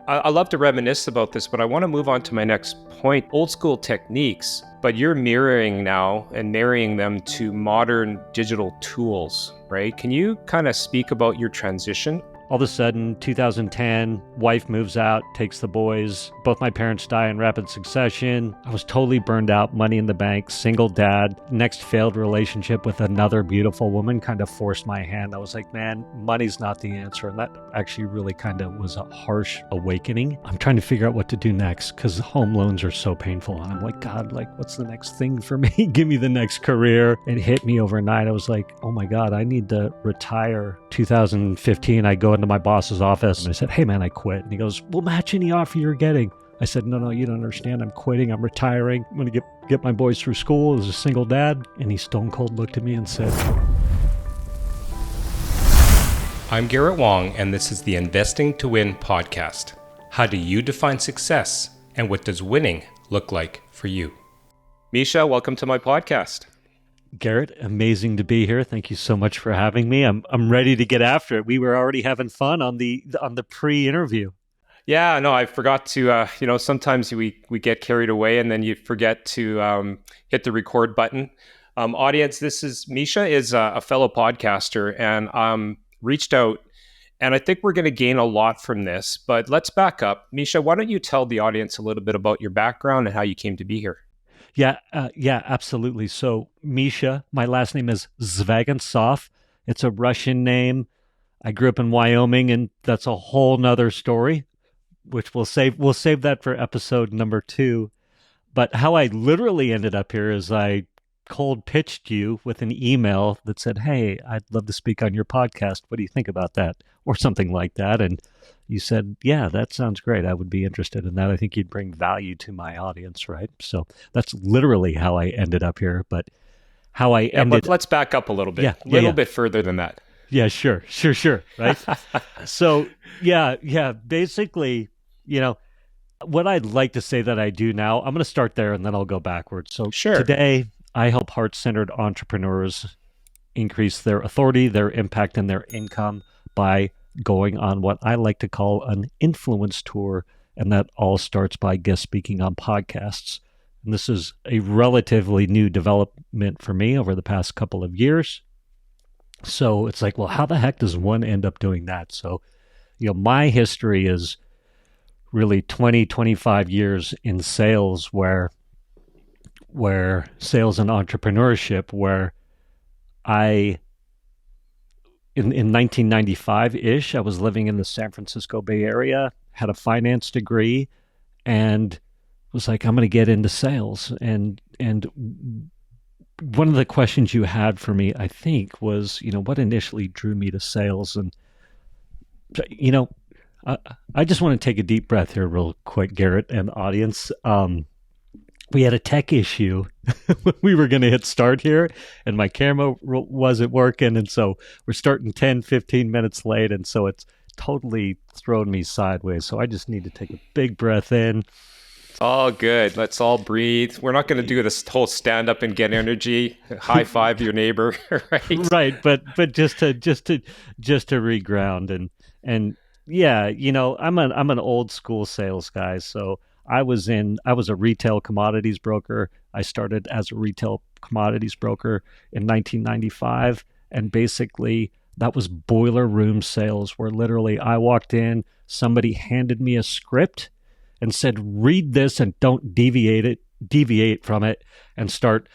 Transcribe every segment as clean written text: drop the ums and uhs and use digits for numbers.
I love to reminisce about this, but I want to move on to my next point. Old school techniques, but you're mirroring now and marrying them to modern digital tools, right? Can you kind of speak about your transition? All of a sudden, 2010, wife moves out, takes the boys. Both my parents die in rapid succession. I was totally burned out, money in the bank, single dad. Next failed relationship with another beautiful woman kind of forced my hand. I was like, man, money's not the answer. And that actually really kind of was a harsh awakening. I'm trying to figure out what to do next because home loans are so painful. And I'm like, God, what's the next thing for me? Give me the next career. It hit me overnight. I was like, oh my God, I need to retire. 2015, I go into my boss's office and I said, hey man, I quit. And he goes, we'll match any offer you're getting. I said, no, you don't understand. I'm quitting. I'm retiring. I'm going to get my boys through school as a single dad. And he stone cold looked at me and said, I'm Garrett Wong, and this is the Investing to Win podcast. How do you define success, and what does winning look like for you? Mischa, welcome to my podcast. Garrett, amazing to be here. Thank you so much for having me. I'm ready to get after it. We were already having fun on the pre-interview. Yeah, no, I forgot to. Sometimes we get carried away, and then you forget to hit the record button. Audience, Mischa is a fellow podcaster, and reached out, and I think we're going to gain a lot from this. But let's back up, Mischa. Why don't you tell the audience a little bit about your background and how you came to be here? Yeah, absolutely. So Mischa, my last name is Zvegintzov. It's a Russian name. I grew up in Wyoming, and that's a whole nother story, which we'll save that for episode number 2. But how I literally ended up here is I cold pitched you with an email that said, hey, I'd love to speak on your podcast. What do you think about that? Or something like that. And you said, yeah, that sounds great. I would be interested in that. I think you'd bring value to my audience, right? So that's literally how I ended up here. But how I ended... But let's back up a little bit. A little bit further than that. Yeah, sure. Right? So, basically, what I'd like to say that I do now, I'm going to start there and then I'll go backwards. So Today, I help heart-centered entrepreneurs increase their authority, their impact, and their income by going on what I like to call an influence tour, and that all starts by guest speaking on podcasts. And this is a relatively new development for me over the past couple of years. So it's like, well, how the heck does one end up doing that? So, my history is really 25 years in sales, where sales and entrepreneurship, where in 1995-ish, I was living in the San Francisco Bay Area, had a finance degree, and was like, I'm going to get into sales. And one of the questions you had for me, I think, was, what initially drew me to sales? And, I just want to take a deep breath here real quick, Garrett and audience. We had a tech issue when we were going to hit start here, and my camera wasn't working. And so we're starting 10, 15 minutes late. And so it's totally thrown me sideways. So I just need to take a big breath in. It's all good. Let's all breathe. We're not going to do this whole stand up and get energy, high five your neighbor, right? Right. But just to reground and yeah, I'm an old school sales guy. So I was a retail commodities broker. I started as a retail commodities broker in 1995. And basically that was boiler room sales, where literally I walked in, somebody handed me a script and said, read this and don't deviate from it, and start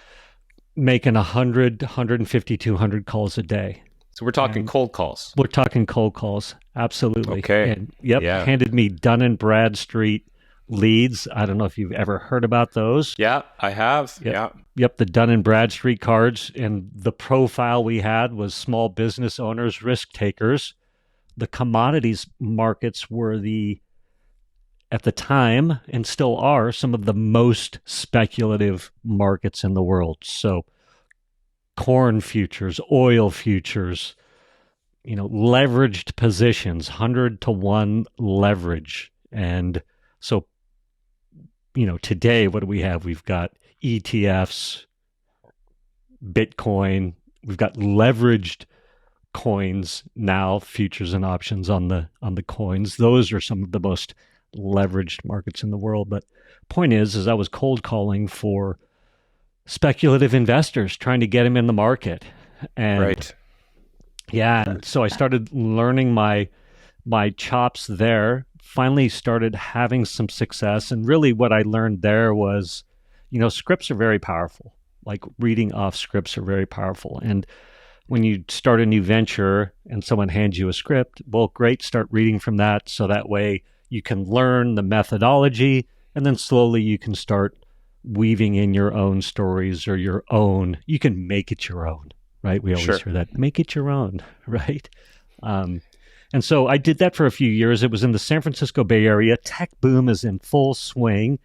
making 100, 150, 200 calls a day. So we're talking cold calls. We're talking cold calls. Absolutely. Okay. And handed me Dun & Bradstreet leads. I don't know if you've ever heard about those. Yeah, I have. Yep, the Dun & Bradstreet cards. And the profile we had was small business owners, risk takers. The commodities markets were at the time, and still are, some of the most speculative markets in the world. So corn futures, oil futures, leveraged positions, 100-to-1 leverage. And so, today, what do we have? We've got ETFs, Bitcoin, we've got leveraged coins now, futures and options on the coins. Those are some of the most leveraged markets in the world. But point is I was cold calling for speculative investors, trying to get them in the market. And Right. yeah, and so I started learning my chops there. Finally started having some success, and really what I learned there was, scripts are very powerful. Like reading off scripts are very powerful. And when you start a new venture and someone hands you a script, well, great, start reading from that. So that way you can learn the methodology, and then slowly you can start weaving in your own stories or you can make it your own, right? We always Sure. hear that, make it your own, right? Um, and so I did that for a few years. It was in the San Francisco Bay Area. Tech boom is in full swing.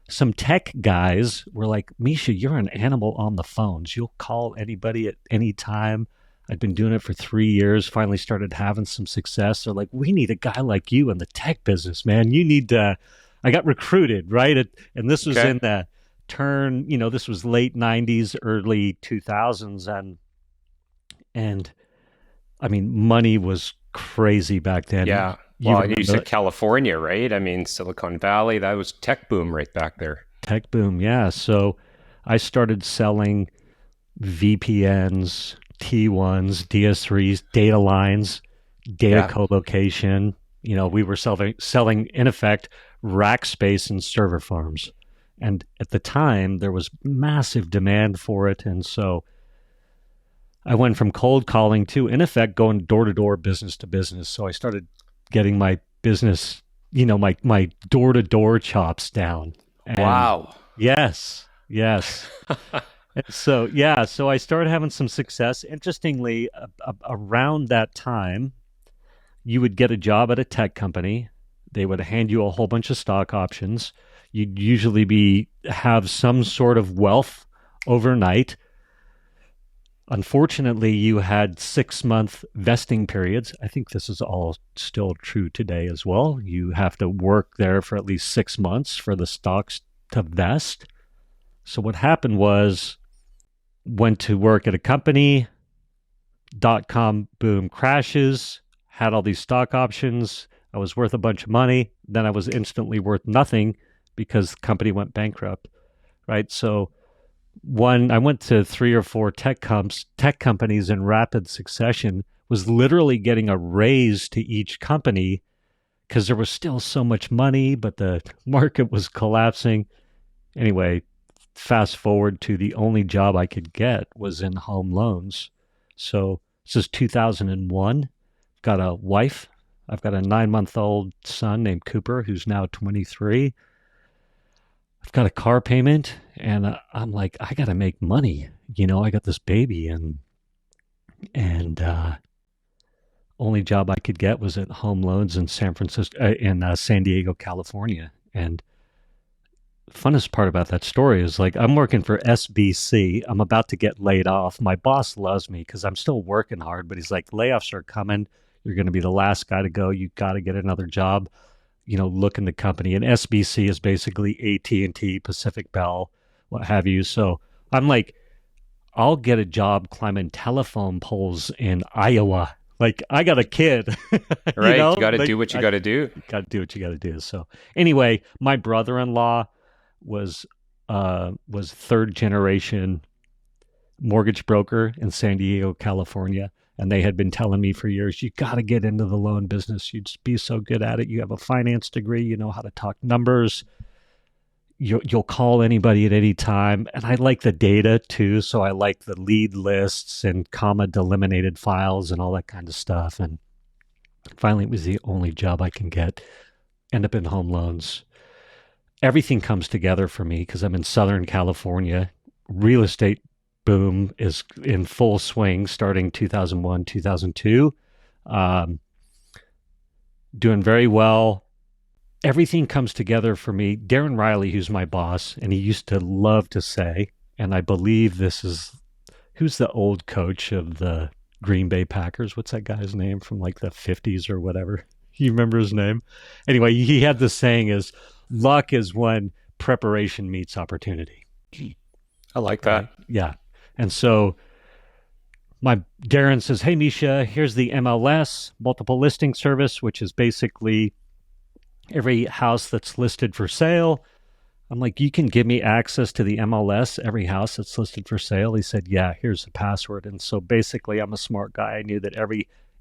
Some tech guys were like, Mischa, you're an animal on the phones. You'll call anybody at any time. I'd been doing it for 3 years, finally started having some success. They're like, we need a guy like you in the tech business, man. You need to. I got recruited, right? And this was Okay. in the this was late 90s, early 2000s. And I mean, money was crazy back then. Yeah. You Well, and you remember said California, right? I mean, Silicon Valley, that was tech boom right back there. tech boom. Yeah. So I started selling VPNs, T1s, DS3s, data lines, data Yeah. co-location. We were selling in effect rack space and server farms. And at the time, there was massive demand for it. And so I went from cold calling to, in effect, going door to door, business to business. So I started getting my business, my door to door chops down. And Wow. yes, yes. And so, yeah, so I started having some success. Interestingly, around that time, you would get a job at a tech company. They would hand you a whole bunch of stock options. You'd usually have some sort of wealth overnight. Unfortunately, you had 6-month vesting periods. I think this is all still true today as well. You have to work there for at least 6 months for the stocks to vest. So what happened was, went to work at a company, .com boom crashes, had all these stock options. I was worth a bunch of money. Then I was instantly worth nothing because the company went bankrupt, right? So I went to 3 or 4 tech companies in rapid succession, was literally getting a raise to each company because there was still so much money, but the market was collapsing. Anyway, fast forward to the only job I could get was in home loans. So this is 2001. Got a wife. I've got a 9-month-old son named Cooper, who's now 23. I've got a car payment, and I'm like, I got to make money. I got this baby, and only job I could get was at home loans in San Diego, California. And funnest part about that story is, like, I'm working for SBC. I'm about to get laid off. My boss loves me because I'm still working hard, but he's like, layoffs are coming. You're going to be the last guy to go. You got to get another job. Look in the company. And SBC is basically AT&T, Pacific Bell, what have you. So I'm like, I'll get a job climbing telephone poles in Iowa. Like, I got a kid, Right. You got to like, do what you got to do. got to do what you got to do. So anyway, my brother-in-law was third generation mortgage broker in San Diego, California. And they had been telling me for years, you got to get into the loan business. You'd be so good at it. You have a finance degree. You know how to talk numbers. You'll call anybody at any time. And I like the data too. So I like the lead lists and comma delimited files and all that kind of stuff. And finally, it was the only job I can get. End up in home loans. Everything comes together for me because I'm in Southern California. Real estate boom is in full swing starting 2001, 2002. Doing very well. Everything comes together for me. Darren Riley, who's my boss, and he used to love to say, and I believe who's the old coach of the Green Bay Packers? What's that guy's name from like the 50s or whatever? You remember his name? Anyway, he had this saying is, luck is when preparation meets opportunity. I like Right? that. Yeah. And so my Darren says, hey, Mischa, here's the MLS, multiple listing service, which is basically every house that's listed for sale. I'm like, you can give me access to the MLS, every house that's listed for sale. He said, yeah, here's the password. And so basically, I'm a smart guy. I knew that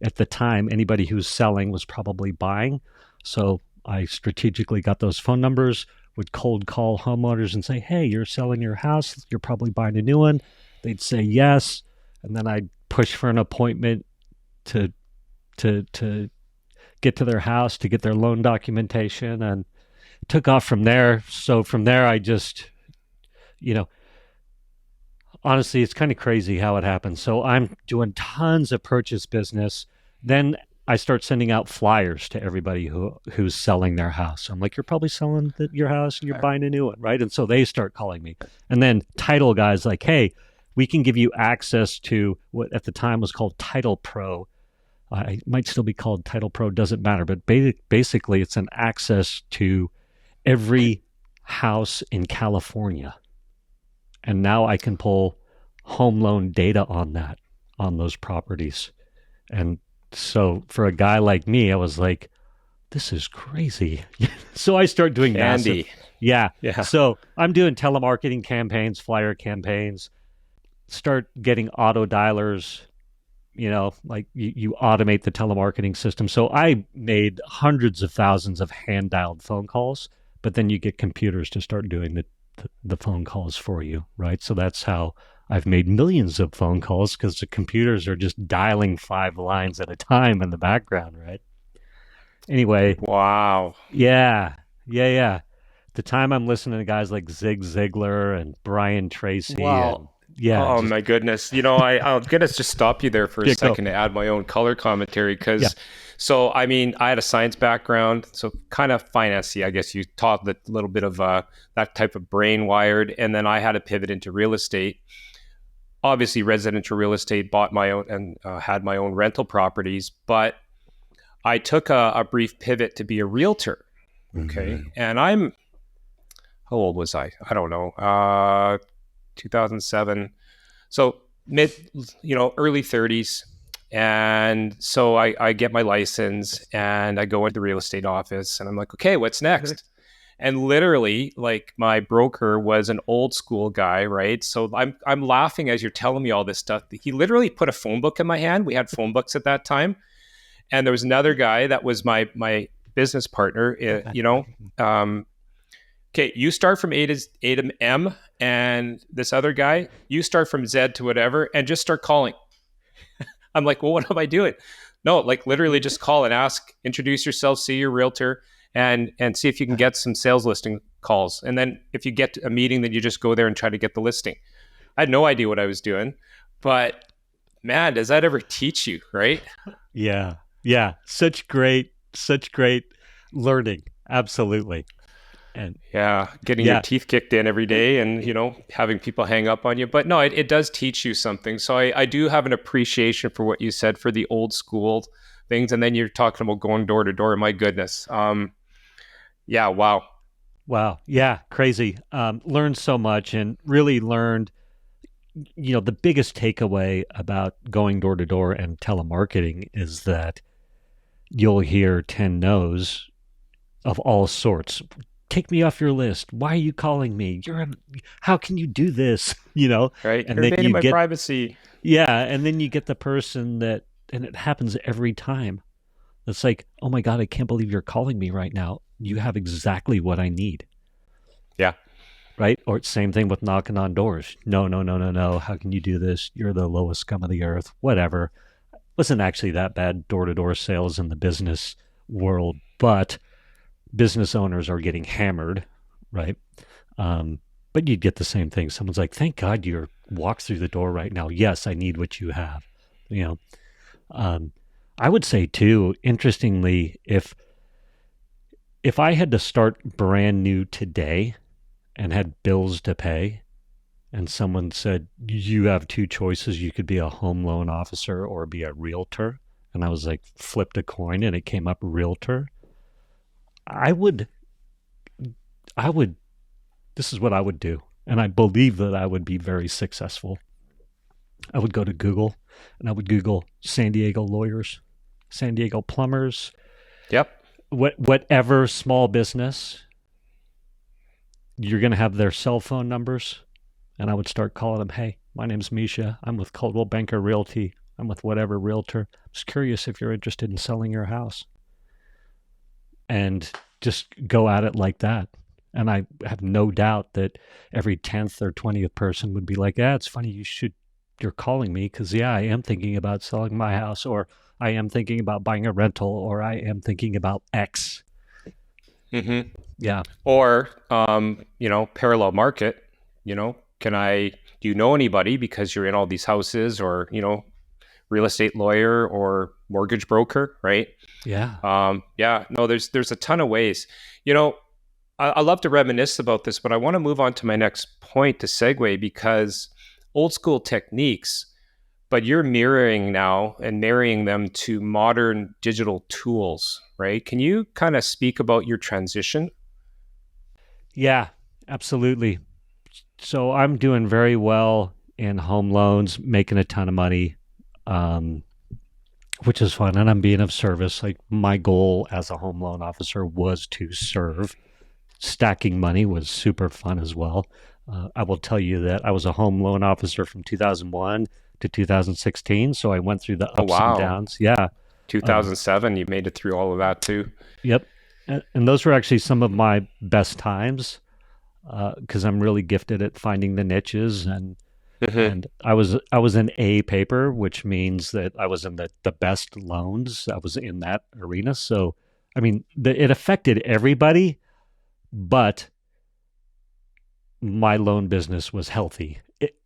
at the time, anybody who was selling was probably buying. So I strategically got those phone numbers, would cold call homeowners and say, hey, you're selling your house. You're probably buying a new one. They'd say yes. And then I'd push for an appointment to, to get to their house, to get their loan documentation, and took off from there. So from there, I just, you know, honestly, it's kind of crazy how it happens. So I'm doing tons of purchase business. Then I start sending out flyers to everybody who's selling their house. I'm like, you're probably selling your house and you're buying a new one, right? And so they start calling me. And then title guys like, hey, we can give you access to what at the time was called Title Pro. It might still be called Title Pro, doesn't matter. But basically, it's an access to every house in California. And now I can pull home loan data on those properties. And so for a guy like me, I was like, this is crazy. So I start doing Andy. massive. Yeah. Yeah. So I'm doing telemarketing campaigns, flyer campaigns, start getting auto dialers, like you automate the telemarketing system. So I made hundreds of thousands of hand dialed phone calls, but then you get computers to start doing the phone calls for you, right? So that's how I've made millions of phone calls, because the computers are just dialing 5 lines at a time in the background, right? Anyway. Wow. Yeah. At the time I'm listening to guys like Zig Ziglar and Brian Tracy. Wow. My goodness. I'm going to just stop you there for a second to add my own color commentary, because so, I mean, I had a science background, so kind of financy, I guess you taught a little bit of that type of brain wired. And then I had to pivot into real estate. Obviously, residential real estate, bought my own and had my own rental properties. But I took a brief pivot to be a realtor. Okay. Mm-hmm. And how old was I? I don't know. 2007. So early 30s. And so I get my license and I go into the real estate office and I'm like, okay, what's next? And literally, like, my broker was an old school guy, right? So I'm laughing as you're telling me all this stuff. He literally put a phone book in my hand. We had phone books at that time. And there was another guy that was my business partner, okay, you start from A to M, and this other guy, you start from Z to whatever, and just start calling. I'm like, well, what am I doing? No, like, literally just call and ask, introduce yourself, see your realtor, and see if you can get some sales listing calls. And then if you get a meeting, then you just go there and try to get the listing. I had no idea what I was doing, but man, does that ever teach you, right? Yeah. Such great learning. Absolutely. And getting your teeth kicked in every day and, having people hang up on you. But no, it does teach you something. So I do have an appreciation for what you said, for the old school things. And then you're talking about going door to door. My goodness. Wow. Yeah. Crazy. Learned so much, and really learned, the biggest takeaway about going door to door and telemarketing is that you'll hear 10 no's of all sorts. Take me off your list. Why are you calling me? How can you do this? Right. And then you get privacy. Yeah. And then you get the person and it happens every time. It's like, oh my God, I can't believe you're calling me right now. You have exactly what I need. Yeah. Right. Or same thing with knocking on doors. No. How can you do this? You're the lowest scum of the earth. Whatever. Wasn't actually that bad door-to-door sales in the business world, but business owners are getting hammered, right? But you'd get the same thing. Someone's like, thank God you walk through the door right now. Yes, I need what you have. I would say too, interestingly, if I had to start brand new today and had bills to pay, and someone said, you have 2 choices, you could be a home loan officer or be a realtor, and I was like, flipped a coin and it came up realtor, I would, this is what I would do. And I believe that I would be very successful. I would go to Google and I would Google San Diego lawyers, San Diego plumbers. Yep. whatever small business, you're going to have their cell phone numbers. And I would start calling them, hey, my name's Mischa. I'm with Coldwell Banker Realty. I'm with whatever realtor. I'm just curious if you're interested in selling your house. And just go at it like that. And I have no doubt that every 10th or 20th person would be like, yeah, it's funny you're calling me because, yeah, I am thinking about selling my house, or I am thinking about buying a rental, or I am thinking about X. Mm-hmm. Yeah. Or, parallel market, do you know anybody because you're in all these houses, or, real estate lawyer or mortgage broker, right? Yeah. Yeah, no, there's a ton of ways. I love to reminisce about this, but I want to move on to my next point to segue, because old school techniques, but you're mirroring now and marrying them to modern digital tools, right? Can you kind of speak about your transition? Yeah, absolutely. So I'm doing very well in home loans, making a ton of money, um, which is fun. And I'm being of service. Like, my goal as a home loan officer was to serve. Stacking money was super fun as well. I will tell you that I was a home loan officer from 2001 to 2016. So I went through the Oh, ups and wow. downs. Yeah. Uh, 2007, you made it through all of that too. yep. And those were actually some of my best times, because I'm really gifted at finding the niches. And Hmm. I was an A paper, which means that I was in the best loans. I was in that arena. So I mean, it affected everybody, but my loan business was healthy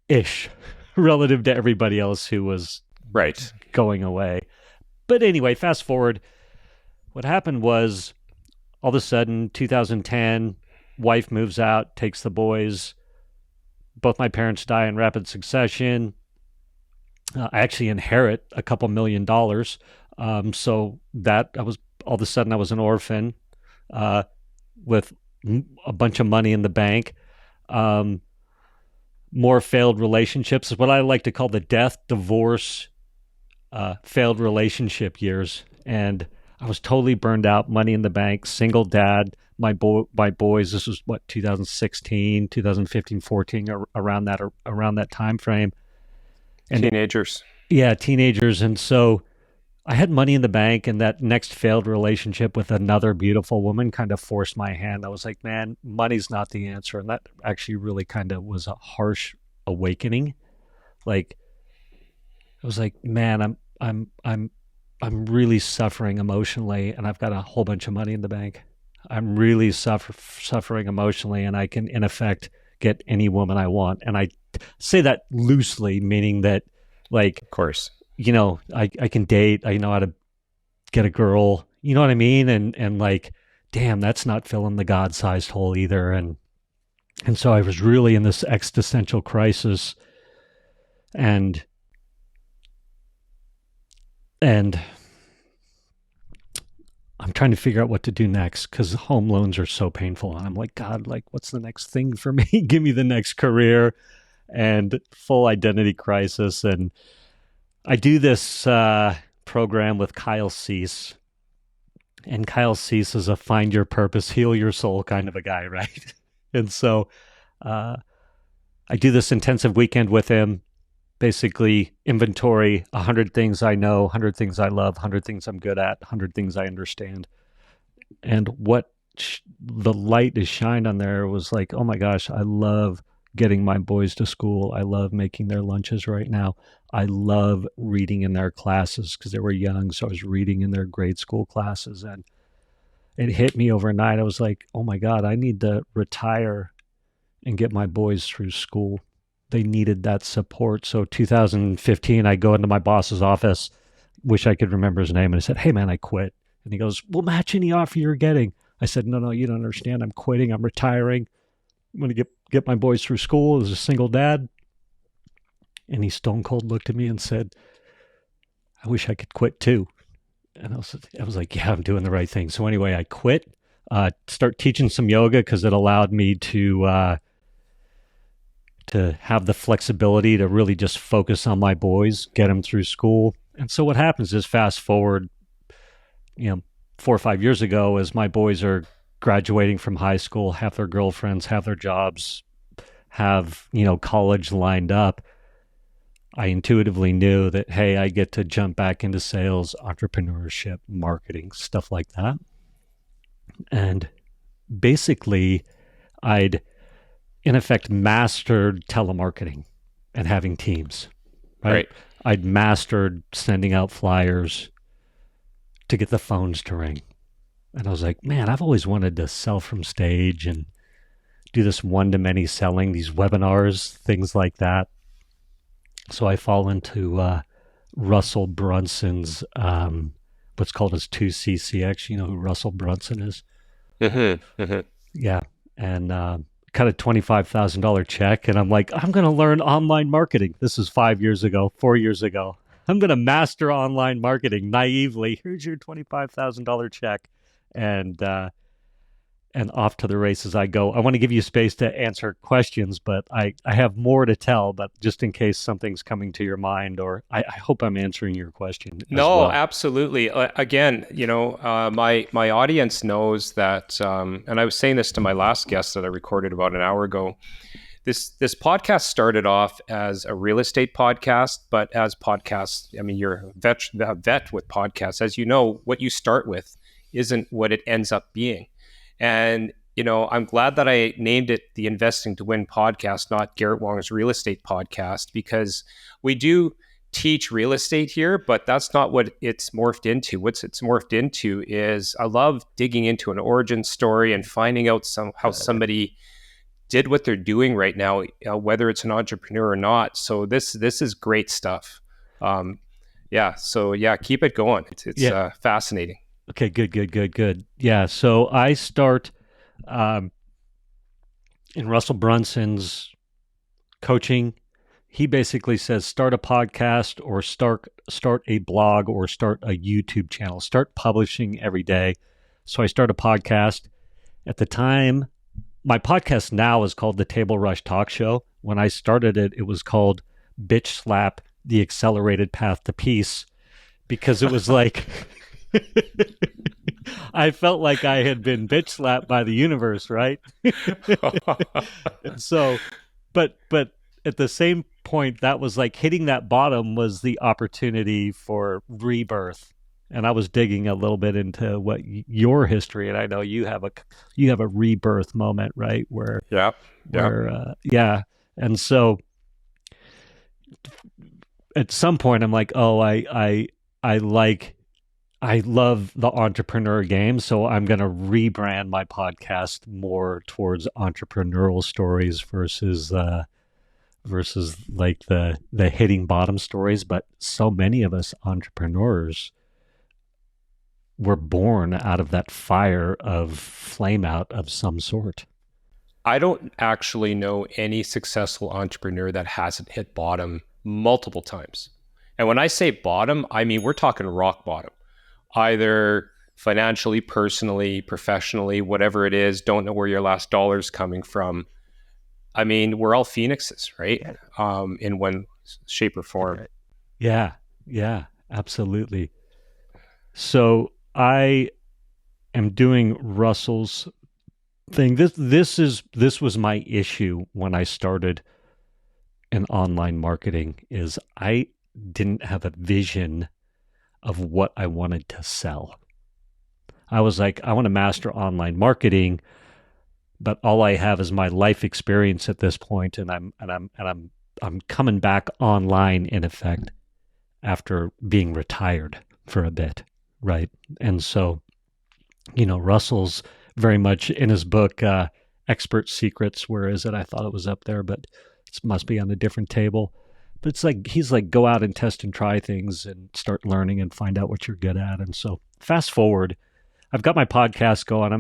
ish relative to everybody else who was Right. going away. But anyway, fast forward. What happened was, all of a sudden, 2010, wife moves out, takes the boys. Both my parents die in rapid succession. I actually inherit a couple $1 million. So that I was all of a sudden I was an orphan, uh, with a bunch of money in the bank. Um, More failed relationships is what I like to call the death, divorce, failed relationship years. And I was totally burned out, money in the bank, single dad. My boys, this was what, 2016, 2015, 14, around that time frame. And Teenagers. yeah, teenagers. And so I had money in the bank, and that next failed relationship with another beautiful woman kind of forced my hand. I was like, man, money's not the answer. And that actually really kind of was a harsh awakening. Like, I was like, man, I'm really suffering emotionally, and I've got a whole bunch of money in the bank. I'm really suffering emotionally, and I can, in effect, get any woman I want. And I say that loosely, meaning that, like, Of course. I can date. I know how to get a girl. You know what I mean? And like, damn, that's not filling the God-sized hole either. And so I was really in this existential crisis, and and I'm trying to figure out what to do next, because home loans are so painful. And I'm like, God, like, what's the next thing for me? Give me the next career, and full identity crisis. And I do this program with Kyle Cease. And Kyle Cease is a find your purpose, heal your soul kind of a guy, right? And so uh, I do this intensive weekend with him, basically inventory 100 things I know, 100 things I love, 100 things I'm good at, 100 things I understand. And what the light is shined on there was like, oh my gosh, I love getting my boys to school. I love making their lunches right now. I love reading in their classes because they were young. So I was reading in their grade school classes, and it hit me overnight. I was like, oh my God, I need to retire and get my boys through school. They needed that support. So 2015, I go into my boss's office, wish I could remember his name, and I said, hey man, I quit. And he goes, we'll match any offer you're getting. I said, no, you don't understand. I'm quitting. I'm retiring. I'm going to get my boys through school as a single dad. And he stone cold looked at me and said, I wish I could quit too. And I was like, yeah, I'm doing the right thing. So anyway, I quit, start teaching some yoga because it allowed me to have the flexibility to really just focus on my boys, get them through school. And so what happens is, fast forward, you know, 4 or 5 years ago, as my boys are graduating from high school, have their girlfriends, have their jobs, have, college lined up, I intuitively knew that, hey, I get to jump back into sales, entrepreneurship, marketing, stuff like that. And basically, I'd in effect mastered telemarketing and having teams, right? Right. I'd mastered sending out flyers to get the phones to ring. And I was like, man, I've always wanted to sell from stage and do this one-to-many selling, these webinars, things like that. So I fall into Russell Brunson's what's called his 2CCX. You know who Russell Brunson is? Mm-hmm. Mm-hmm. Yeah. And cut a $25,000 check. And I'm like, I'm going to learn online marketing. This is 5 years ago, 4 years ago. I'm going to master online marketing naively. Here's your $25,000 check. And off to the races I go. I want to give you space to answer questions, but I have more to tell, but just in case something's coming to your mind, or I hope I'm answering your question as No, well. absolutely. Again, my audience knows that, and I was saying this to my last guest that I recorded about an hour ago. This podcast started off as a real estate podcast, but as podcasts, I mean, you're a vet with podcasts. As you know, what you start with isn't what it ends up being. And, I'm glad that I named it the Investing to Win podcast, not Garrett Wong's real estate podcast, because we do teach real estate here, but that's not what it's morphed into. What it's morphed into is I love digging into an origin story and finding out how somebody did what they're doing right now, whether it's an entrepreneur or not. So this is great stuff. Yeah. So yeah, keep it going. It's fascinating. Okay, good. Yeah, so I start in Russell Brunson's coaching. He basically says start a podcast or start a blog or start a YouTube channel. Start publishing every day. So I start a podcast. At the time, my podcast now is called the Table Rush Talk Show. When I started it, it was called Bitch Slap: The Accelerated Path to Peace, because it was like I felt like I had been bitch slapped by the universe, right? So, but at the same point, that was like hitting that bottom was the opportunity for rebirth. And I was digging a little bit into what your history, and I know you have a rebirth moment, right? Yeah. And so at some point, I'm like, oh, I love the entrepreneur game, so I'm going to rebrand my podcast more towards entrepreneurial stories versus like the hitting bottom stories. But so many of us entrepreneurs were born out of that fire of flame out of some sort. I don't actually know any successful entrepreneur that hasn't hit bottom multiple times. And when I say bottom, I mean, we're talking rock bottom, either financially, personally, professionally, whatever it is, don't know where your last dollar's coming from. I mean, we're all phoenixes, right? In one shape or form. Yeah, absolutely. So I am doing Russell's thing. This was my issue when I started in online marketing, is I didn't have a vision of what I wanted to sell. I was like, I want to master online marketing, but all I have is my life experience at this point, and I'm coming back online in effect after being retired for a bit, right? And so, Russell's very much in his book, Expert Secrets. Where is it? I thought it was up there, but it must be on a different table. But it's like, he's like, go out and test and try things and start learning and find out what you're good at. And so fast forward, I've got my podcast going.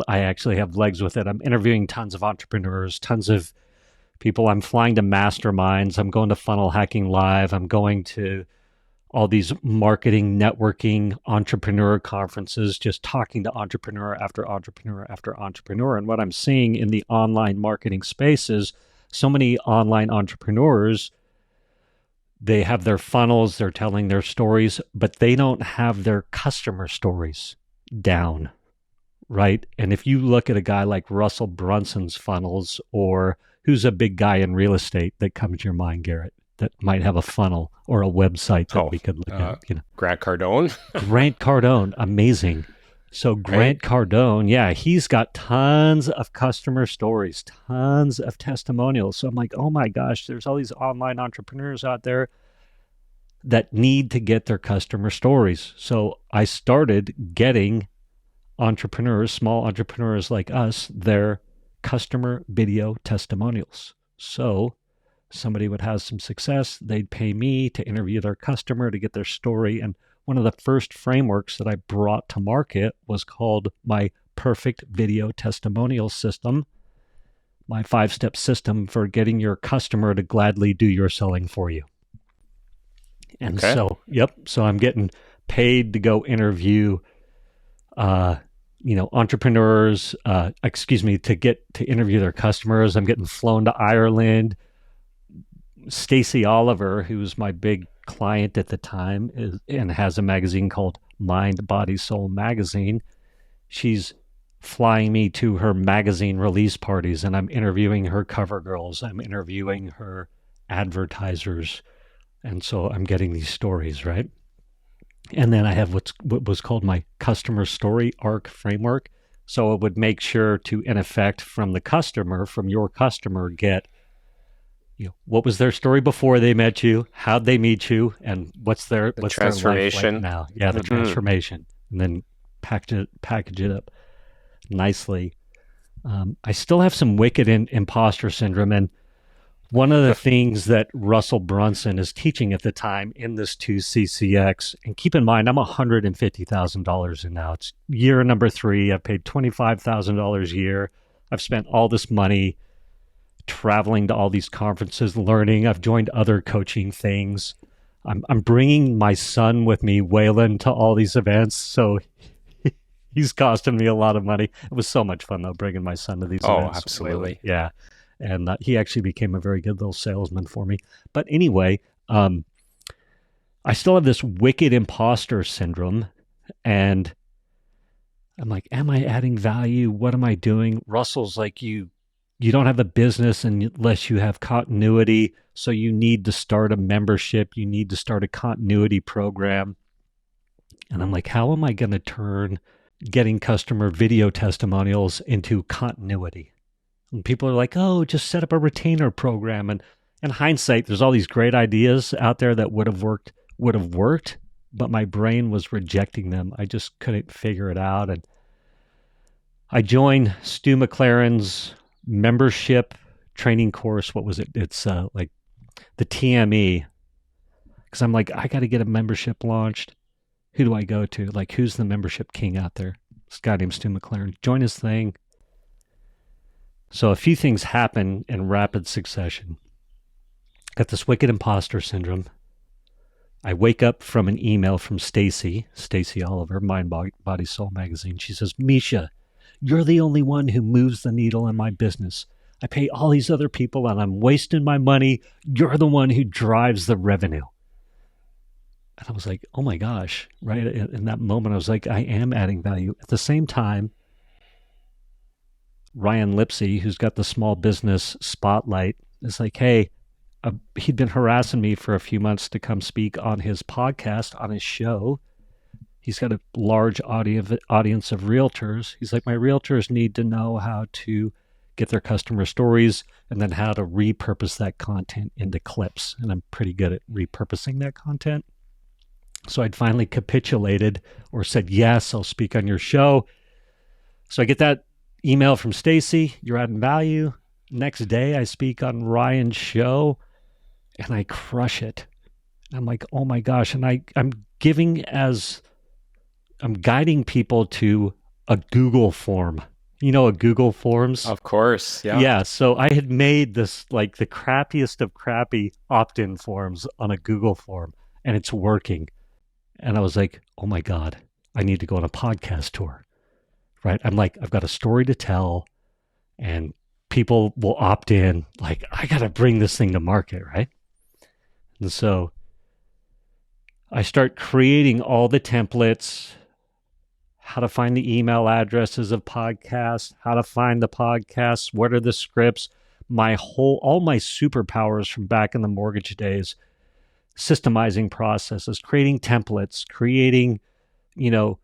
I actually have legs with it. I'm interviewing tons of entrepreneurs, tons of people. I'm flying to masterminds. I'm going to Funnel Hacking Live. I'm going to all these marketing, networking, entrepreneur conferences, just talking to entrepreneur after entrepreneur after entrepreneur. And what I'm seeing in the online marketing space is so many online entrepreneurs, they have their funnels, they're telling their stories, but they don't have their customer stories. down, right? And if you look at a guy like Russell Brunson's funnels, or who's a big guy in real estate that comes to your mind, Garrett, that might have a funnel or a website that we could look at? Grant Cardone. Grant Cardone, amazing. So Grant Cardone, yeah, he's got tons of customer stories, tons of testimonials. So I'm like, oh my gosh, there's all these online entrepreneurs out there that need to get their customer stories. So I started getting entrepreneurs, small entrepreneurs like us, their customer video testimonials. So somebody would have some success, they'd pay me to interview their customer to get their story. And one of the first frameworks that I brought to market was called my Perfect Video Testimonial System, my 5-step system for getting your customer to gladly do your selling for you. And so I'm getting paid to go interview, entrepreneurs, to interview their customers. I'm getting flown to Ireland. Stacey Oliver, who's my big client at the time and has a magazine called Mind, Body, Soul Magazine. She's flying me to her magazine release parties, and I'm interviewing her cover girls. I'm interviewing her advertisers. And so I'm getting these stories, right? And then I have what was called my customer story arc framework. So it would make sure to, in effect, from your customer, get, what was their story before they met you? How'd they meet you? And what's their life like now? Yeah, the transformation. And then package it up nicely. I still have some wicked imposter syndrome. And one of the things that Russell Brunson is teaching at the time in this 2CCX, and keep in mind, I'm $150,000 in now. It's year number 3. I've paid $25,000 a year. I've spent all this money traveling to all these conferences, learning. I've joined other coaching things. I'm bringing my son with me, Waylon, to all these events. So he's costing me a lot of money. It was so much fun, though, bringing my son to these events. Oh, absolutely. Yeah. And he actually became a very good little salesman for me. But anyway, I still have this wicked imposter syndrome. And I'm like, am I adding value? What am I doing? Russell's like, you don't have a business unless you have continuity. So you need to start a membership. You need to start a continuity program. And I'm like, how am I going to turn getting customer video testimonials into continuity? And people are like, oh, just set up a retainer program. And in hindsight, there's all these great ideas out there that would have worked, but my brain was rejecting them. I just couldn't figure it out. And I joined Stu McLaren's membership training course. What was it? It's like the TME. Because I'm like, I got to get a membership launched. Who do I go to? Like, who's the membership king out there? This guy named Stu McLaren. Join his thing. So a few things happen in rapid succession. Got this wicked imposter syndrome. I wake up from an email from Stacey Oliver, Mind, Body, Soul Magazine. She says, Mischa, you're the only one who moves the needle in my business. I pay all these other people and I'm wasting my money. You're the one who drives the revenue. And I was like, oh my gosh, right? In that moment, I was like, I am adding value. At the same time, Ryan Lipsey, who's got the small business spotlight, is like, hey, he'd been harassing me for a few months to come speak on his podcast, on his show. He's got a large audience of realtors. He's like, my realtors need to know how to get their customer stories and then how to repurpose that content into clips. And I'm pretty good at repurposing that content. So I'd finally capitulated or said, yes, I'll speak on your show. So I get that email from Stacey, you're adding value. Next day I speak on Ryan's show and I crush it. I'm like, oh my gosh. And I'm guiding people to a Google form. You know, a Google Forms? Of course, yeah. Yeah, so I had made this like the crappiest of crappy opt-in forms on a Google form and it's working. And I was like, oh my God, I need to go on a podcast tour. Right? I'm like, I've got a story to tell and people will opt in. Like, I got to bring this thing to market, right? And so I start creating all the templates, how to find the email addresses of podcasts, how to find the podcasts, what are the scripts, all my superpowers from back in the mortgage days, systemizing processes, creating templates, creating, you know,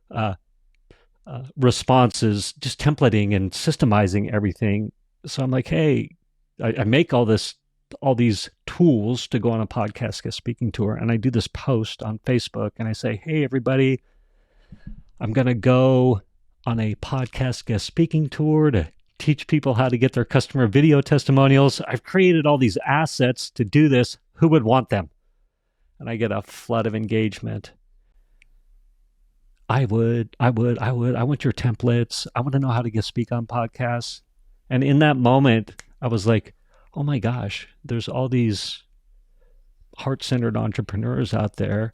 responses, just templating and systemizing everything. So I'm like, hey, I make all these tools to go on a podcast guest speaking tour. And I do this post on Facebook and I say, hey, everybody, I'm going to go on a podcast guest speaking tour to teach people how to get their customer video testimonials. I've created all these assets to do this. Who would want them? And I get a flood of engagement. I want your templates. I want to know how to get speak on podcasts. And in that moment, I was like, oh my gosh, there's all these heart-centered entrepreneurs out there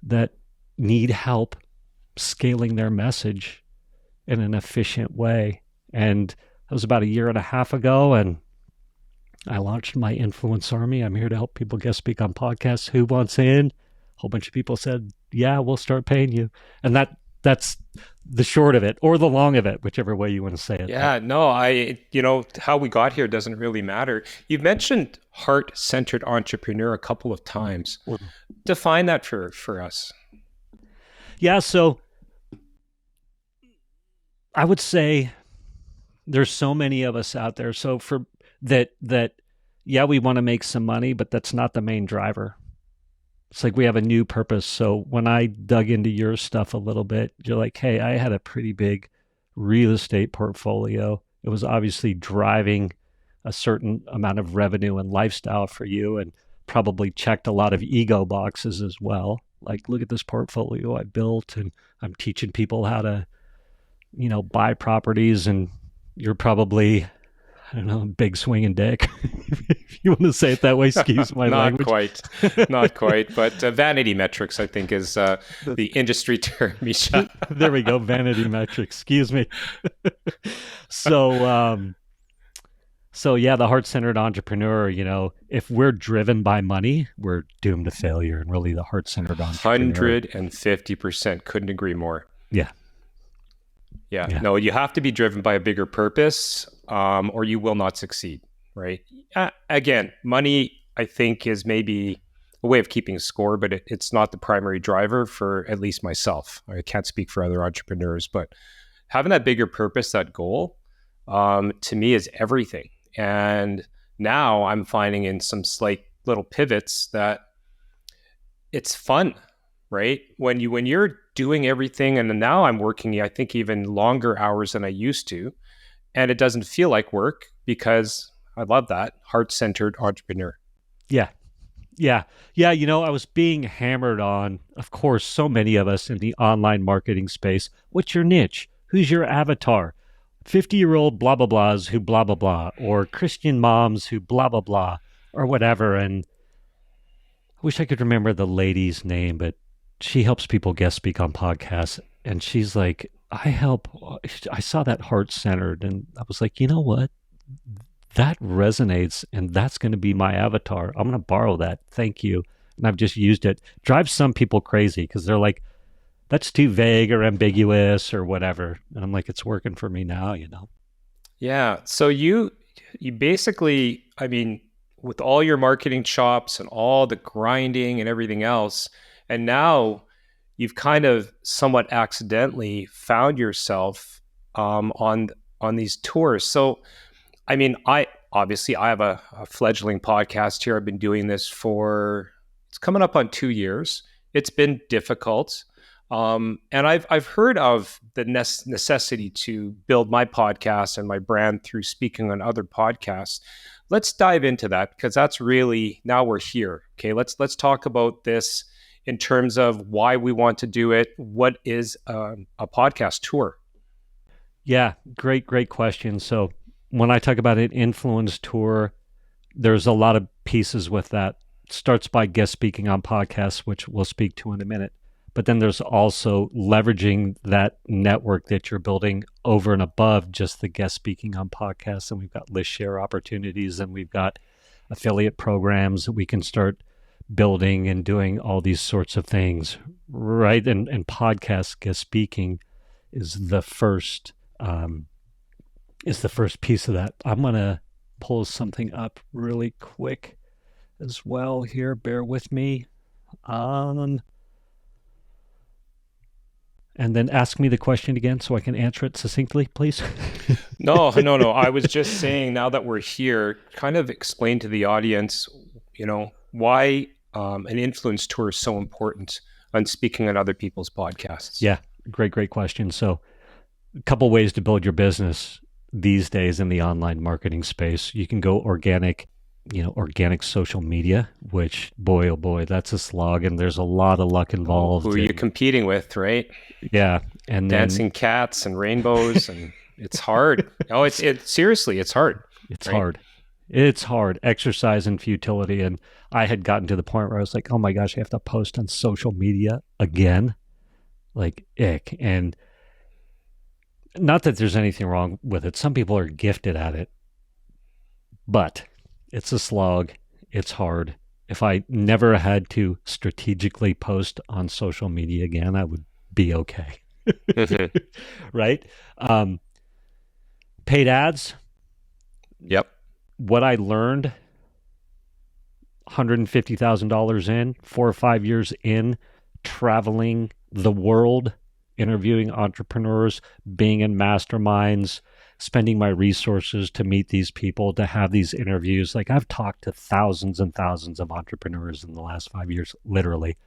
that need help scaling their message in an efficient way. And that was about a year and a half ago, and I launched my Influence Army. I'm here to help people guest speak on podcasts. Who wants in? A whole bunch of people said, yeah, we'll start paying you. And that's the short of it, or the long of it, whichever way you want to say it. Yeah, no, how we got here doesn't really matter. You've mentioned heart-centered entrepreneur a couple of times. Define that for us. Yeah, so I would say there's so many of us out there. So for that, yeah, we want to make some money, but that's not the main driver. It's like we have a new purpose. So when I dug into your stuff a little bit, you're like, hey, I had a pretty big real estate portfolio. It was obviously driving a certain amount of revenue and lifestyle for you, and probably checked a lot of ego boxes as well. Like, look at this portfolio I built, and I'm teaching people how to, buy properties, and you're probably, I don't know, big swinging dick. If you want to say it that way, excuse my language. Not quite. But vanity metrics, I think, is the industry term, Mischa. There we go. Vanity metrics. Excuse me. So yeah, the heart-centered entrepreneur, if we're driven by money, we're doomed to failure. And really the heart-centered entrepreneur. 150%. Couldn't agree more. Yeah. Yeah. No, you have to be driven by a bigger purpose, or you will not succeed, right? Again, money, I think, is maybe a way of keeping score, but it's not the primary driver for at least myself. I can't speak for other entrepreneurs, but having that bigger purpose, that goal, to me is everything. And now I'm finding in some slight little pivots that it's fun, right? When you're doing everything, and now I'm working, I think, even longer hours than I used to, and it doesn't feel like work because I love that heart-centered entrepreneur. Yeah. I was being hammered on, of course, so many of us in the online marketing space. What's your niche? Who's your avatar? 50-year-old blah, blah, blahs who blah, blah, blah, or Christian moms who blah, blah, blah, or whatever. And I wish I could remember the lady's name, but she helps people guest speak on podcasts. And she's like, I saw that heart-centered. And I was like, you know what? That resonates, and that's going to be my avatar. I'm going to borrow that. Thank you. And I've just used it. Drives some people crazy because they're like, that's too vague or ambiguous or whatever. And I'm like, it's working for me now, Yeah. So you basically, with all your marketing chops and all the grinding and everything else, and now you've kind of somewhat accidentally found yourself on these tours. So, I have a fledgling podcast here. I've been doing this it's coming up on 2 years. It's been difficult. And I've heard of the necessity to build my podcast and my brand through speaking on other podcasts. Let's dive into that, because that's really, now we're here. Okay, let's talk about this in terms of why we want to do it. What is a podcast tour? Yeah, great question. So when I talk about an influence tour, there's a lot of pieces with that. It starts by guest speaking on podcasts, which we'll speak to in a minute. But then there's also leveraging that network that you're building over and above just the guest speaking on podcasts. And we've got list share opportunities, and we've got affiliate programs that we can start building and doing all these sorts of things, right? And podcast guest speaking is the first piece of that. I'm gonna pull something up really quick as well here. Bear with me. And then ask me the question again so I can answer it succinctly, please. No. I was just saying, now that we're here, kind of explain to the audience, why an influence tour is so important on speaking on other people's podcasts. Yeah, great question. So a couple ways to build your business these days in the online marketing space. You can go organic social media, which boy, oh boy, that's a slog, and there's a lot of luck involved. Who are you competing with, right? Yeah. And dancing cats and rainbows, and it's hard. Seriously, it's hard. It's hard. It's hard. Exercise and futility. And I had gotten to the point where I was like, oh my gosh, I have to post on social media again. Like, ick. And not that there's anything wrong with it. Some people are gifted at it. But it's a slog. It's hard. If I never had to strategically post on social media again, I would be okay. Right? Paid ads. Yep. What I learned, $150,000 in, 4 or 5 years in, traveling the world, interviewing entrepreneurs, being in masterminds, spending my resources to meet these people, to have these interviews. Like, I've talked to thousands and thousands of entrepreneurs in the last 5 years, literally.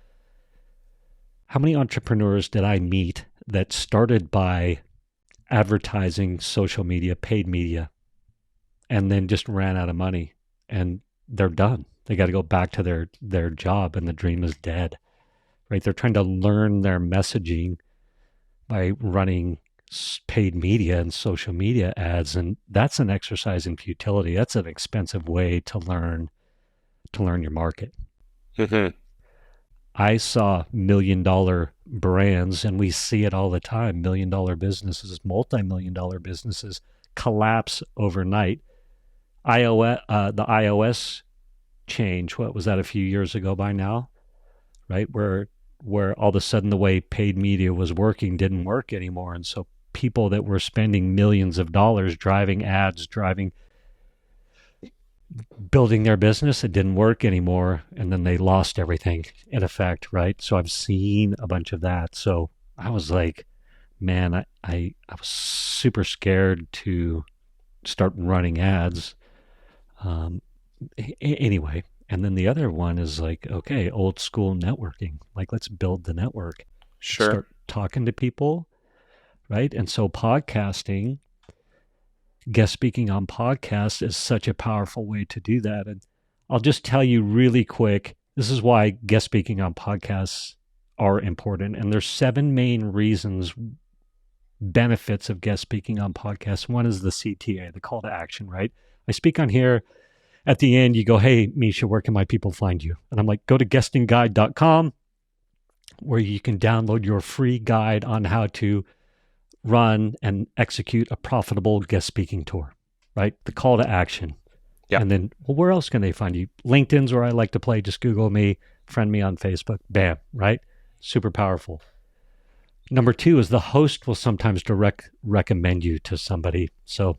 How many entrepreneurs did I meet that started by advertising, social media, paid media, and then just ran out of money and they're done? They got to go back to their job and the dream is dead, right? They're trying to learn their messaging by running paid media and social media ads. And that's an exercise in futility. That's an expensive way to learn your market. Mm-hmm. I saw $1 million brands, and we see it all the time, $1 million businesses, multi-million-dollar businesses collapse overnight. The iOS change, what was that, a few years ago by now, right? Where all of a sudden the way paid media was working didn't work anymore. And so people that were spending millions of dollars driving ads, building their business, it didn't work anymore. And then they lost everything in effect, right? So I've seen a bunch of that. So I was like, man, I was super scared to start running ads. Anyway, and then the other one is like, okay, old school networking. Like, let's build the network. Sure. Start talking to people, right? And so podcasting, guest speaking on podcasts is such a powerful way to do that. And I'll just tell you really quick, this is why guest speaking on podcasts are important. And there's 7 main benefits of guest speaking on podcasts. One is the CTA, the call to action, right? I speak on here. At the end, you go, hey, Mischa, where can my people find you? And I'm like, go to guestingguide.com, where you can download your free guide on how to run and execute a profitable guest speaking tour, right? The call to action. Yeah. And then, well, where else can they find you? LinkedIn's where I like to play. Just Google me, friend me on Facebook. Bam, right? Super powerful. Number 2 is the host will sometimes recommend you to somebody. So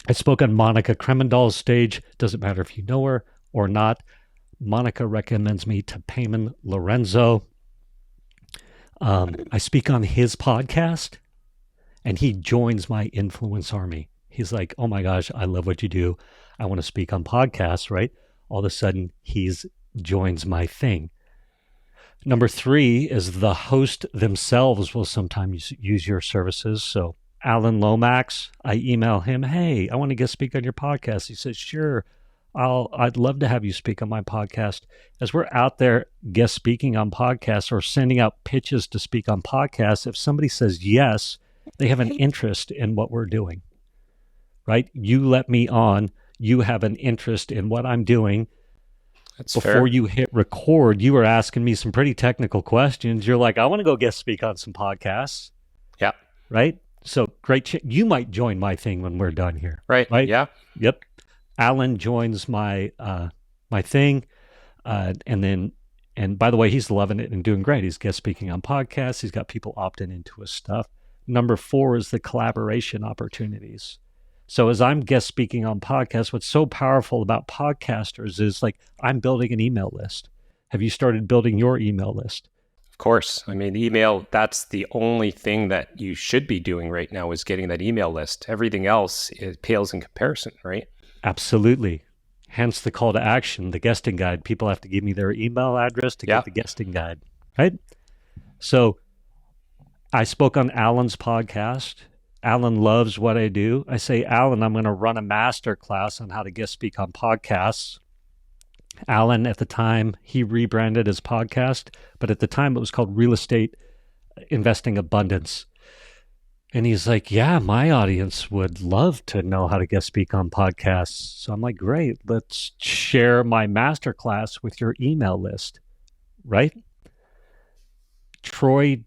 I spoke on Monica Kremendall's stage. Doesn't matter if you know her or not. Monica recommends me to Payman Lorenzo. I speak on his podcast, and he joins my influence army. He's like, oh my gosh, I love what you do. I want to speak on podcasts, right? All of a sudden, joins my thing. Number 3 is the host themselves will sometimes use your services. So Alan Lomax, I email him, hey, I want to guest speak on your podcast. He says, sure, I'd love to have you speak on my podcast. As we're out there guest speaking on podcasts or sending out pitches to speak on podcasts, if somebody says yes, they have an interest in what we're doing, right? You let me on, you have an interest in what I'm doing. That's Before fair. you hit record, you were asking me some pretty technical questions. You're like, I want to go guest speak on some podcasts. Yeah. Right? So great. You might join my thing when we're done here. Right. Yeah. Yep. Alan joins my my thing. And by the way, he's loving it and doing great. He's guest speaking on podcasts. He's got people opting into his stuff. Number 4 is the collaboration opportunities. So as I'm guest speaking on podcasts, what's so powerful about podcasters is like I'm building an email list. Have you started building your email list? Of course. I mean, email, that's the only thing that you should be doing right now is getting that email list. Everything else pales in comparison, right? Absolutely. Hence the call to action, the guesting guide. People have to give me their email address to get the guesting guide, right? So I spoke on Alan's podcast. Alan loves what I do. I say, Alan, I'm going to run a master class on how to guest speak on podcasts. Alan, at the time, he rebranded his podcast, but at the time it was called Real Estate Investing Abundance. And he's like, yeah, my audience would love to know how to guest speak on podcasts. So I'm like, great, let's share my masterclass with your email list, right? Troy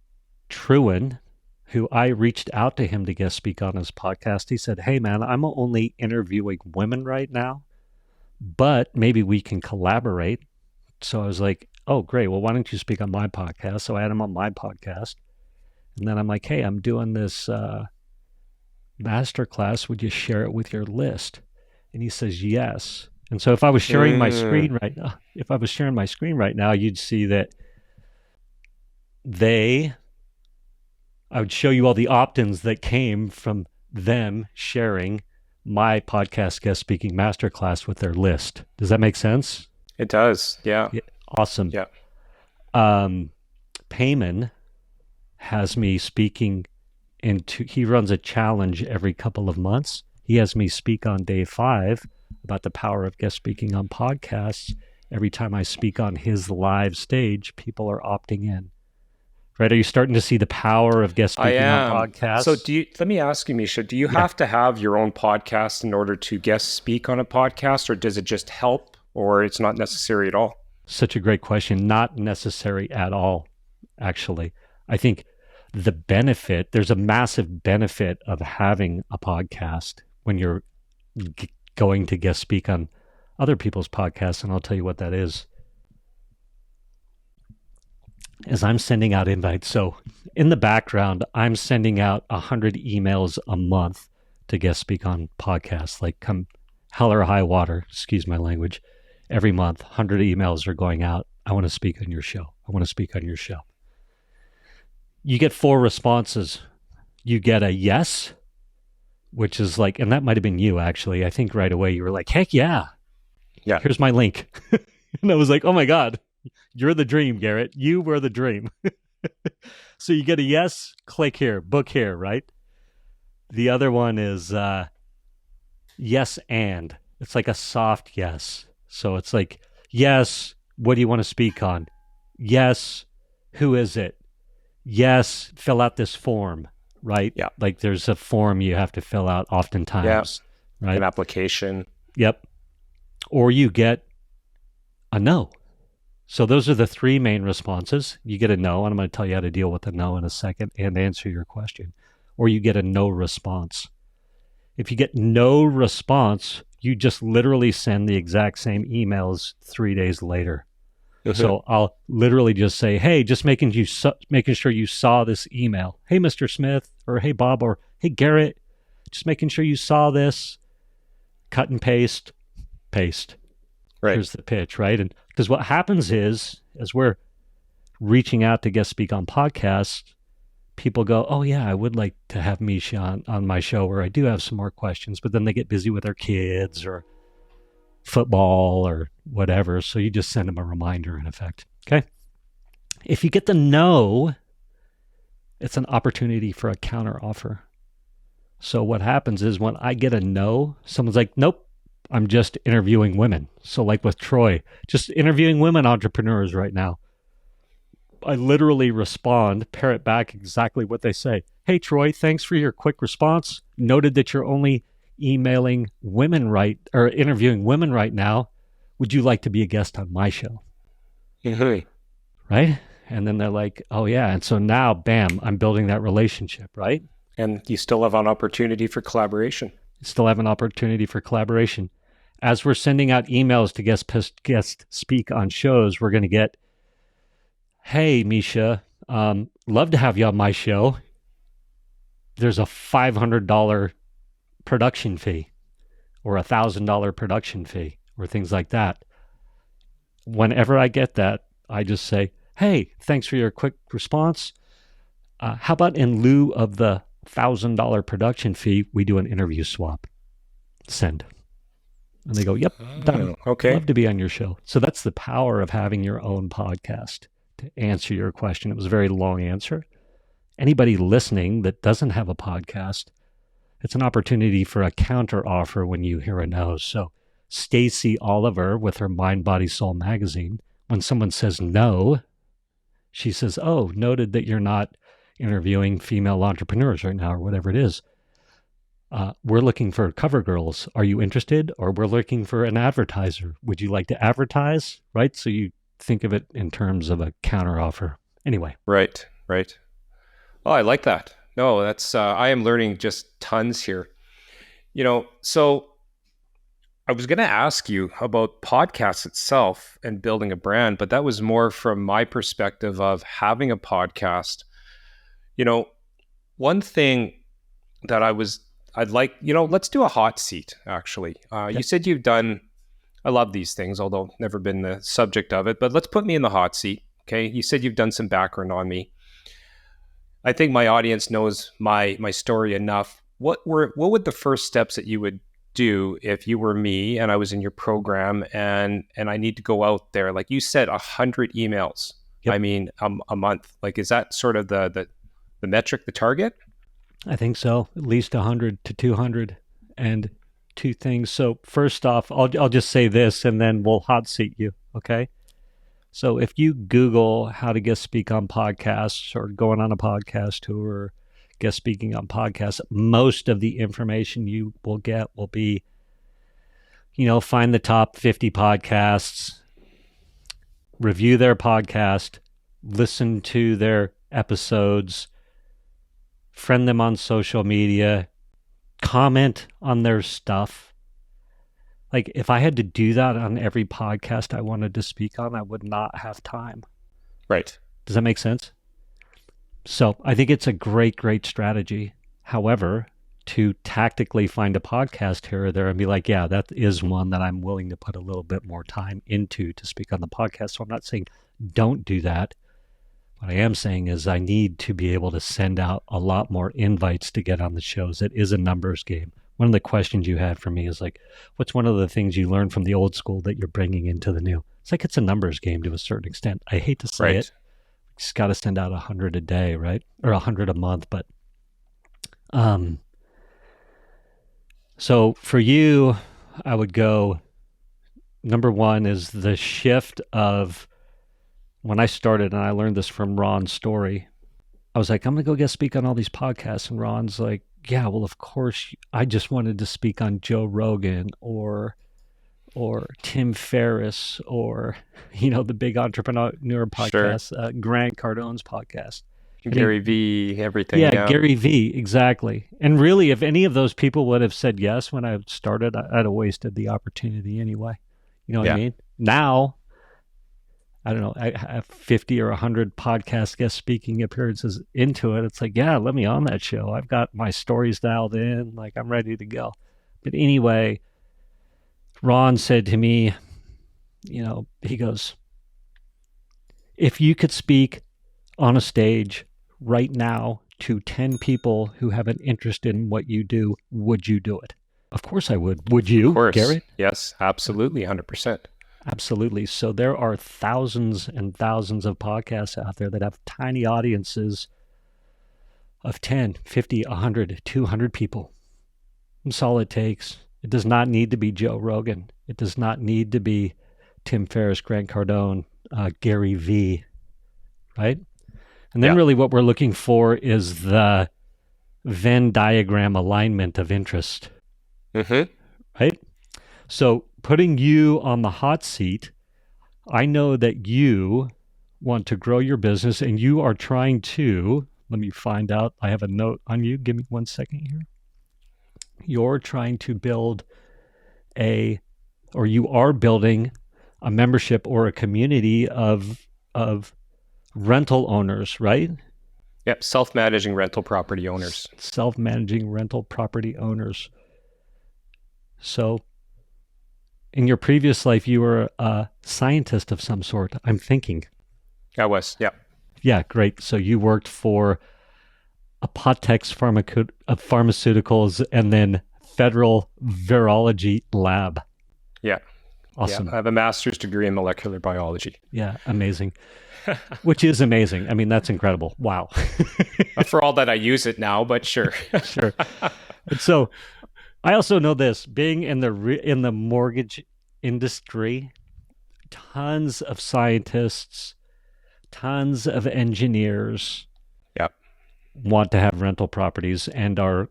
Truen, who I reached out to him to guest speak on his podcast, he said, hey, man, I'm only interviewing women right now, but maybe we can collaborate. So I was like, oh, great. Well, why don't you speak on my podcast? So I had him on my podcast. And then I'm like, hey, I'm doing this masterclass. Would you share it with your list? And he says, yes. And so if I was sharing my screen right now, you'd see that I would show you all the opt-ins that came from them sharing my podcast guest speaking masterclass with their list. Does that make sense? It does. Yeah. Awesome. Yeah. Payman has me speaking he runs a challenge every couple of months. He has me speak on day 5 about the power of guest speaking on podcasts. Every time I speak on his live stage, people are opting in. Right? Are you starting to see the power of guest speaking on podcasts? So let me ask you, Mischa, do you have to have your own podcast in order to guest speak on a podcast, or does it just help, or it's not necessary at all? Such a great question. Not necessary at all, actually. I think there's a massive benefit of having a podcast when you're going to guest speak on other people's podcasts, and I'll tell you what that is. As I'm sending out invites, so in the background, I'm sending out 100 emails a month to guest speak on podcasts, like come hell or high water, excuse my language. Every month, 100 emails are going out. I want to speak on your show. I want to speak on your show. You get 4 responses. You get a yes, which is like, and that might have been you actually. I think right away you were like, heck yeah. Yeah. Here's my link. And I was like, oh my God, you're the dream, Garrett. You were the dream. So you get a yes, click here, book here, right? The other one is yes and. It's like a soft yes. So it's like, yes, what do you want to speak on? Yes, who is it? Yes, fill out this form, right? Yeah. Like there's a form you have to fill out oftentimes, right? An application. Yep. Or you get a no. So those are the 3 main responses. You get a no, and I'm going to tell you how to deal with a no in a second and answer your question. Or you get a no response. If you get no response, you just literally send the exact same emails 3 days later. So I'll literally just say, hey, just making sure you saw this email. Hey, Mr. Smith, or hey, Bob, or hey, Garrett, just making sure you saw this. Cut and paste. Right. Here's the pitch, right? And because what happens is, as we're reaching out to guest speak on podcasts, people go, oh yeah, I would like to have Mischa on my show where I do have some more questions, but then they get busy with their kids or football or whatever. So you just send them a reminder in effect. Okay. If you get the no, it's an opportunity for a counter offer. So what happens is when I get a no, someone's like, nope, I'm just interviewing women. So like with Troy, just interviewing women entrepreneurs right now. I literally respond, parrot back exactly what they say. Hey, Troy, thanks for your quick response. Noted that you're only emailing women interviewing women right now. Would you like to be a guest on my show? Mm-hmm. Right? And then they're like, oh yeah. And so now, bam, I'm building that relationship, right? And you still have an opportunity for collaboration. Still have an opportunity for collaboration. As we're sending out emails to guest speak on shows, we're going to get, hey, Mischa, love to have you on my show. there's a $500 production fee or a $1,000 production fee or things like that. Whenever I get that, I just say, hey, thanks for your quick response. How about in lieu of the $1,000 production fee, we do an interview swap? Send. And they go, yep, done. Okay. Love to be on your show. So that's the power of having your own podcast to answer your question. It was a very long answer. Anybody listening that doesn't have a podcast, it's an opportunity for a counter offer when you hear a no. So Stacey Oliver with her Mind, Body, Soul magazine, when someone says no, she says, oh, noted that you're not interviewing female entrepreneurs right now or whatever it is. We're looking for cover girls. Are you interested? Or we're looking for an advertiser. Would you like to advertise? Right? So you think of it in terms of a counter offer. Anyway. Right. Oh, I like that. No, that's, I am learning just tons here. So I was going to ask you about podcasts itself and building a brand, but that was more from my perspective of having a podcast. One thing that I'd like, let's do a hot seat, actually. You said you've done, I love these things, although never been the subject of it, but let's put me in the hot seat. Okay. You said you've done some background on me. I think my audience knows my story enough. What would the first steps that you would do if you were me and I was in your program and I need to go out there? Like you said, 100 emails. Yep. I mean, a month. Like, is that sort of the metric, the target? I think so. At least 100 to 200. And two things. So first off, I'll just say this and then we'll hot seat you. Okay. So if you Google how to guest speak on podcasts or going on a podcast tour or guest speaking on podcasts, most of the information you will get will be, find the top 50 podcasts, review their podcast, listen to their episodes, friend them on social media, comment on their stuff. Like if I had to do that on every podcast I wanted to speak on, I would not have time. Right. Does that make sense? So I think it's a great, great strategy. However, to tactically find a podcast here or there and be like, yeah, that is one that I'm willing to put a little bit more time into to speak on the podcast. So I'm not saying don't do that. What I am saying is I need to be able to send out a lot more invites to get on the shows. It is a numbers game. One of the questions you had for me is like, what's one of the things you learned from the old school that you're bringing into the new? It's like it's a numbers game to a certain extent. I hate to say it. You just got to send out 100 a day, right? Or 100 a month. But so for you, I would go, number one is the shift of when I started, and I learned this from Ron's story. I was like, I'm going to go guest speak on all these podcasts. And Ron's like, yeah, well, of course, I just wanted to speak on Joe Rogan or Tim Ferriss or, the big entrepreneur podcast, sure. Grant Cardone's podcast. Gary V, everything. Yeah, Gary V, exactly. And really, if any of those people would have said yes when I started, I'd have wasted the opportunity anyway. You know what I mean? Now, I don't know, I have 50 or 100 podcast guest speaking appearances into it. It's like, yeah, let me on that show. I've got my stories dialed in. Like, I'm ready to go. But anyway, Ron said to me, he goes, if you could speak on a stage right now to 10 people who have an interest in what you do, would you do it? Of course I would. Would you, of course. Garrett? Yes, absolutely, 100%. Absolutely. So there are thousands and thousands of podcasts out there that have tiny audiences of 10, 50, 100, 200 people. That's all it takes. It does not need to be Joe Rogan. It does not need to be Tim Ferriss, Grant Cardone, Gary V, right? And then really what we're looking for is the Venn diagram alignment of interest, right? So putting you on the hot seat, I know that you want to grow your business and you are trying to, let me find out, I have a note on you. Give me 1 second here. You're trying to build you are building a membership or a community of rental owners, right? Yep, self-managing rental property owners. Self-managing rental property owners. So in your previous life, you were a scientist of some sort, I'm thinking. I was, yeah. Yeah, great. So you worked for Apotex Pharmaceuticals and then Federal Virology Lab. Yeah. Awesome. Yeah. I have a master's degree in molecular biology. Yeah, amazing. Which is amazing. I mean, that's incredible. Wow. Not for all that I use it now, but sure. Sure. And so I also know this, being in the mortgage industry, tons of scientists, tons of engineers Yep. want to have rental properties and are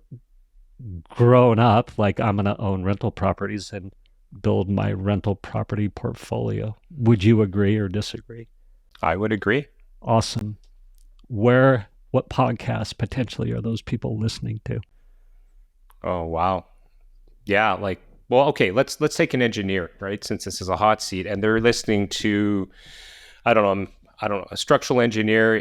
grown up like, I'm going to own rental properties and build my rental property portfolio. Would you agree or disagree? I would agree. Awesome. What podcasts potentially are those people listening to? Oh, wow. Yeah, like, well, okay, let's take an engineer, right? Since this is a hot seat and they're listening to, I don't know, a structural engineer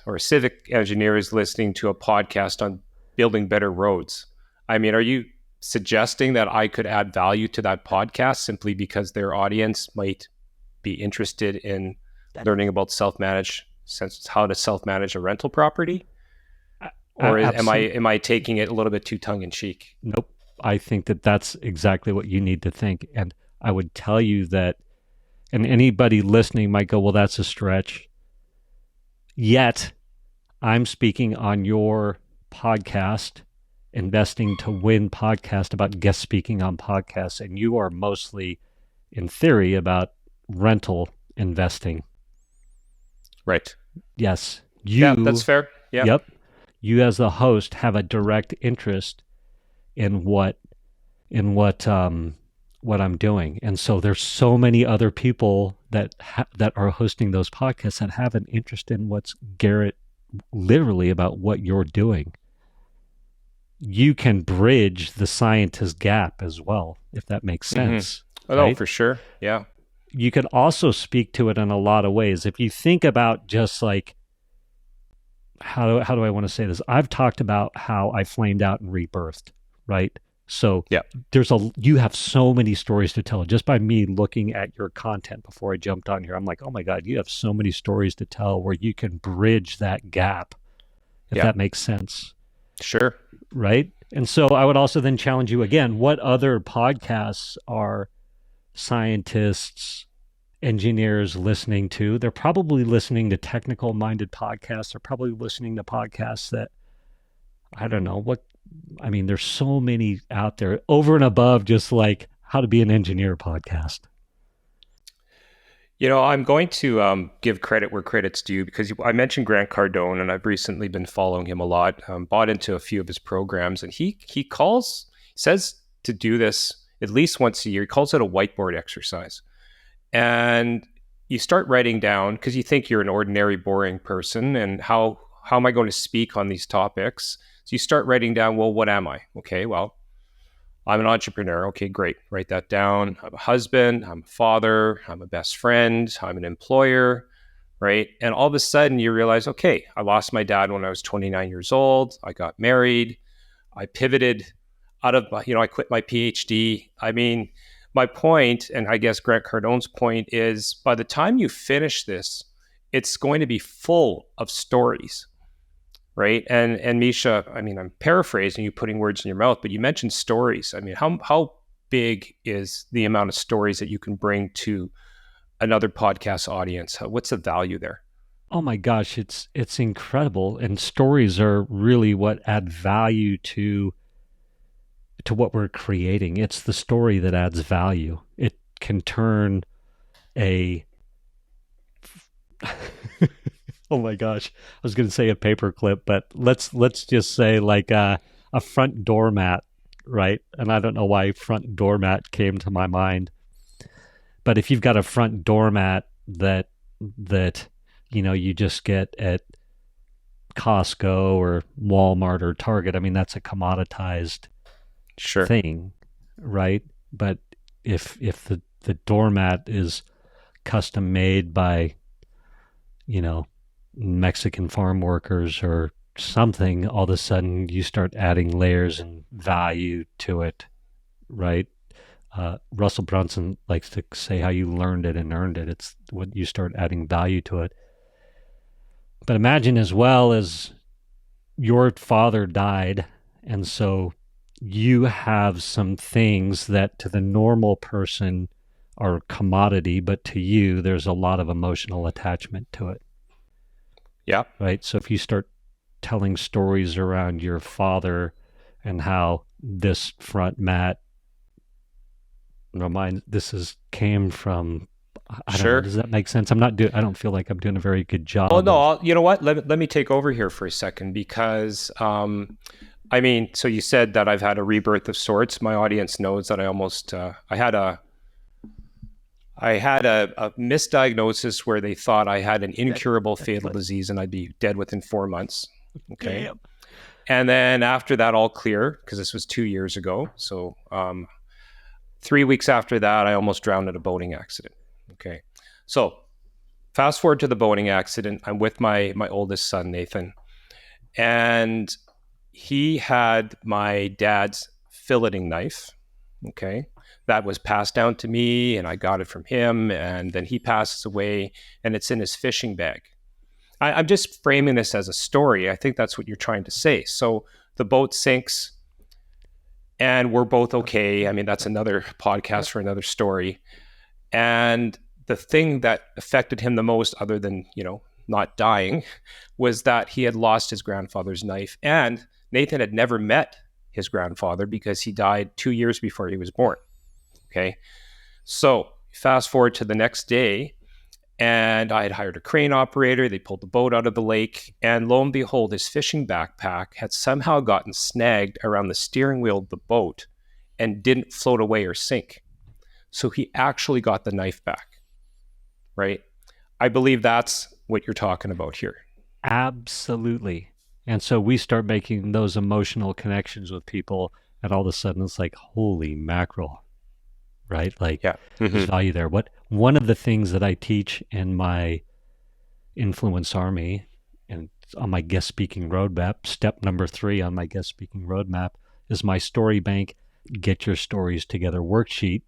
or a civic engineer is listening to a podcast on building better roads. I mean, are you suggesting that I could add value to that podcast simply because their audience might be interested in learning about how to self-manage a rental property? Or am I taking it a little bit too tongue-in-cheek? Nope. I think that that's exactly what you need to think. And I would tell you that, and anybody listening might go, well, that's a stretch. Yet, I'm speaking on your podcast, Investing to Win podcast, about guest speaking on podcasts, and you are mostly, in theory, about rental investing. Right. Yes. Yeah, that's fair. Yeah. Yep. You as the host have a direct interest in what I'm doing, and so there's so many other people that are hosting those podcasts that have an interest in what's Garrett literally about what you're doing. You can bridge the scientist gap as well, if that makes sense. Mm-hmm. Oh, right? No, for sure. Yeah. You can also speak to it in a lot of ways. If you think about just like, how do I want to say this? I've talked about how I flamed out and rebirthed, right? So yeah, you have so many stories to tell. Just by me looking at your content before I jumped on here, I'm like, oh my God, you have so many stories to tell where you can bridge that gap, if that makes sense. Sure. Right? And so I would also then challenge you again, what other podcasts are scientists, engineers listening to? They're probably listening to technical-minded podcasts. They're probably listening to podcasts that, I don't know, there's so many out there over and above just like how to be an engineer podcast. You know, I'm going to give credit where credit's due, because I mentioned Grant Cardone, and I've recently been following him a lot, bought into a few of his programs, and he says to do this at least once a year. He calls it a whiteboard exercise. And you start writing down, because you think you're an ordinary, boring person, and how am I going to speak on these topics? So you start writing down, well, what am I? Okay, well, I'm an entrepreneur. Okay, great. Write that down. I'm a husband. I'm a father. I'm a best friend. I'm an employer, right? And all of a sudden you realize, okay, I lost my dad when I was 29 years old. I got married. I pivoted out of, I quit my PhD. I mean, my point, and I guess Grant Cardone's point, is by the time you finish this, it's going to be full of stories. Right. And Mischa, I mean, I'm paraphrasing you, putting words in your mouth, but you mentioned stories. I mean, how big is the amount of stories that you can bring to another podcast audience? What's the value there? Oh my gosh, it's incredible. And stories are really what add value to what we're creating. It's the story that adds value. It can turn a oh my gosh, I was going to say a paperclip, but let's just say like a front doormat, right? And I don't know why front doormat came to my mind, but if you've got a front doormat that you just get at Costco or Walmart or Target, I mean, that's a commoditized thing, right? But if the doormat is custom made by Mexican farm workers or something, all of a sudden you start adding layers and value to it, right? Russell Brunson likes to say how you learned it and earned it. It's when you start adding value to it. But imagine as well as your father died, and so you have some things that to the normal person are commodity, but to you, there's a lot of emotional attachment to it, Yeah. right? So if you start telling stories around your father and how this front mat came from, I don't know, Sure. does that make sense? I don't feel like I'm doing a very good Oh job no, of. you know what? Let me take over here for a second because I mean, so you said that I've had a rebirth of sorts. My audience knows that I had a misdiagnosis where they thought I had an incurable fatal disease and I'd be dead within 4 months. Okay. Damn. And then after that, all clear, because this was 2 years ago. So 3 weeks after that, I almost drowned in a boating accident. Okay. So fast forward to the boating accident. I'm with my oldest son, Nathan, and he had my dad's filleting knife. Okay. That was passed down to me, and I got it from him. And then he passes away, and it's in his fishing bag. I'm just framing this as a story. I think that's what you're trying to say. So the boat sinks, and we're both okay. I mean, that's another podcast for another story. And the thing that affected him the most, other than, not dying, was that he had lost his grandfather's knife. And Nathan had never met his grandfather because he died 2 years before he was born. Okay. So fast forward to the next day, and I had hired a crane operator. They pulled the boat out of the lake, and lo and behold, his fishing backpack had somehow gotten snagged around the steering wheel of the boat and didn't float away or sink. So he actually got the knife back, right? I believe that's what you're talking about here. Absolutely. And so we start making those emotional connections with people, and all of a sudden it's like, holy mackerel, right? Like Yeah. there's value there. One of the things that I teach in my Influence Army and on my guest speaking roadmap, step number 3 on my guest speaking roadmap is my story bank, get your stories together worksheet.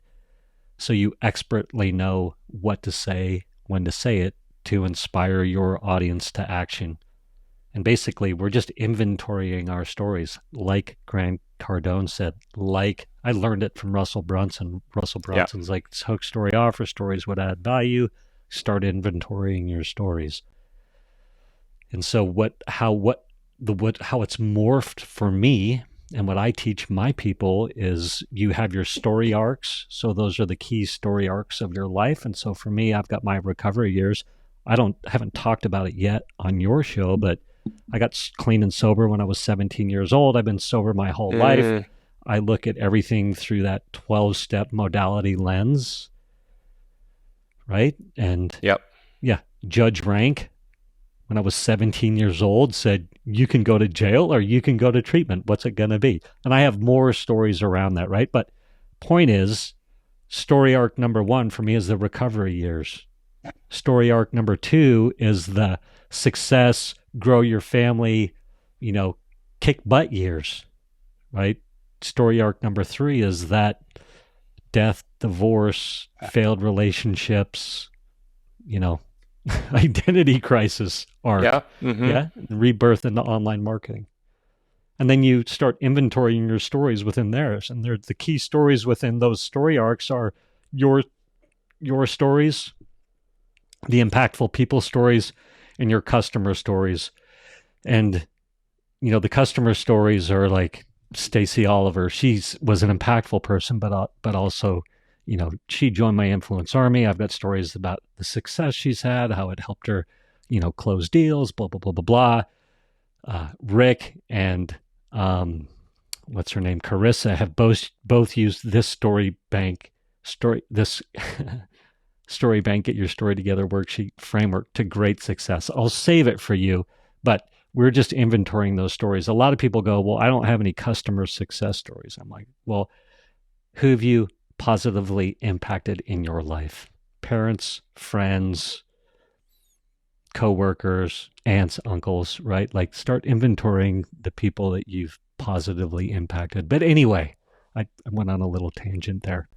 So you expertly know what to say, when to say it to inspire your audience to action. And basically, we're just inventorying our stories. Like Grant Cardone said, like I learned it from Russell Brunson. Russell Brunson's like, hook story offer, stories would add value. Start inventorying your stories. And so how it's morphed for me and what I teach my people is you have your story arcs. So those are the key story arcs of your life. And so for me, I've got my recovery years. Haven't talked about it yet on your show, but I got clean and sober when I was 17 years old. I've been sober my whole life. I look at everything through that 12-step modality lens, right? And yeah, Judge Rank, when I was 17 years old, said, you can go to jail or you can go to treatment. What's it going to be? And I have more stories around that, right? But point is, story arc number 1 for me is the recovery years. Story arc number 2 is the success, grow your family, kick butt years, right? Story arc number 3 is that death, divorce, failed relationships, identity crisis arc. Yeah. Mm-hmm. Yeah. Rebirth into online marketing. And then you start inventorying your stories within theirs. And the key stories within those story arcs are your stories, the impactful people stories, and your customer stories. And, the customer stories are like Stacey Oliver. She was an impactful person, but also, she joined my Influence Army. I've got stories about the success she's had, how it helped her, close deals, blah, blah, blah, blah, blah. Rick and what's her name? Carissa have both used this story bank, get your story together worksheet framework to great success. I'll save it for you, but we're just inventorying those stories. A lot of people go, well, I don't have any customer success stories. I'm like, well, who have you positively impacted in your life? Parents, friends, coworkers, aunts, uncles, right? Like start inventorying the people that you've positively impacted. But anyway, I went on a little tangent there.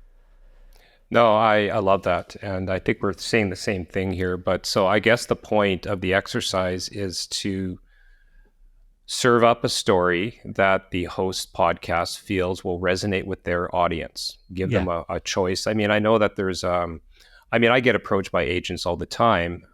No, I love that. And I think we're saying the same thing here. But so I guess the point of the exercise is to serve up a story that the host podcast feels will resonate with their audience. Give Yeah. them a choice. I mean, I know that there's, I get approached by agents all the time.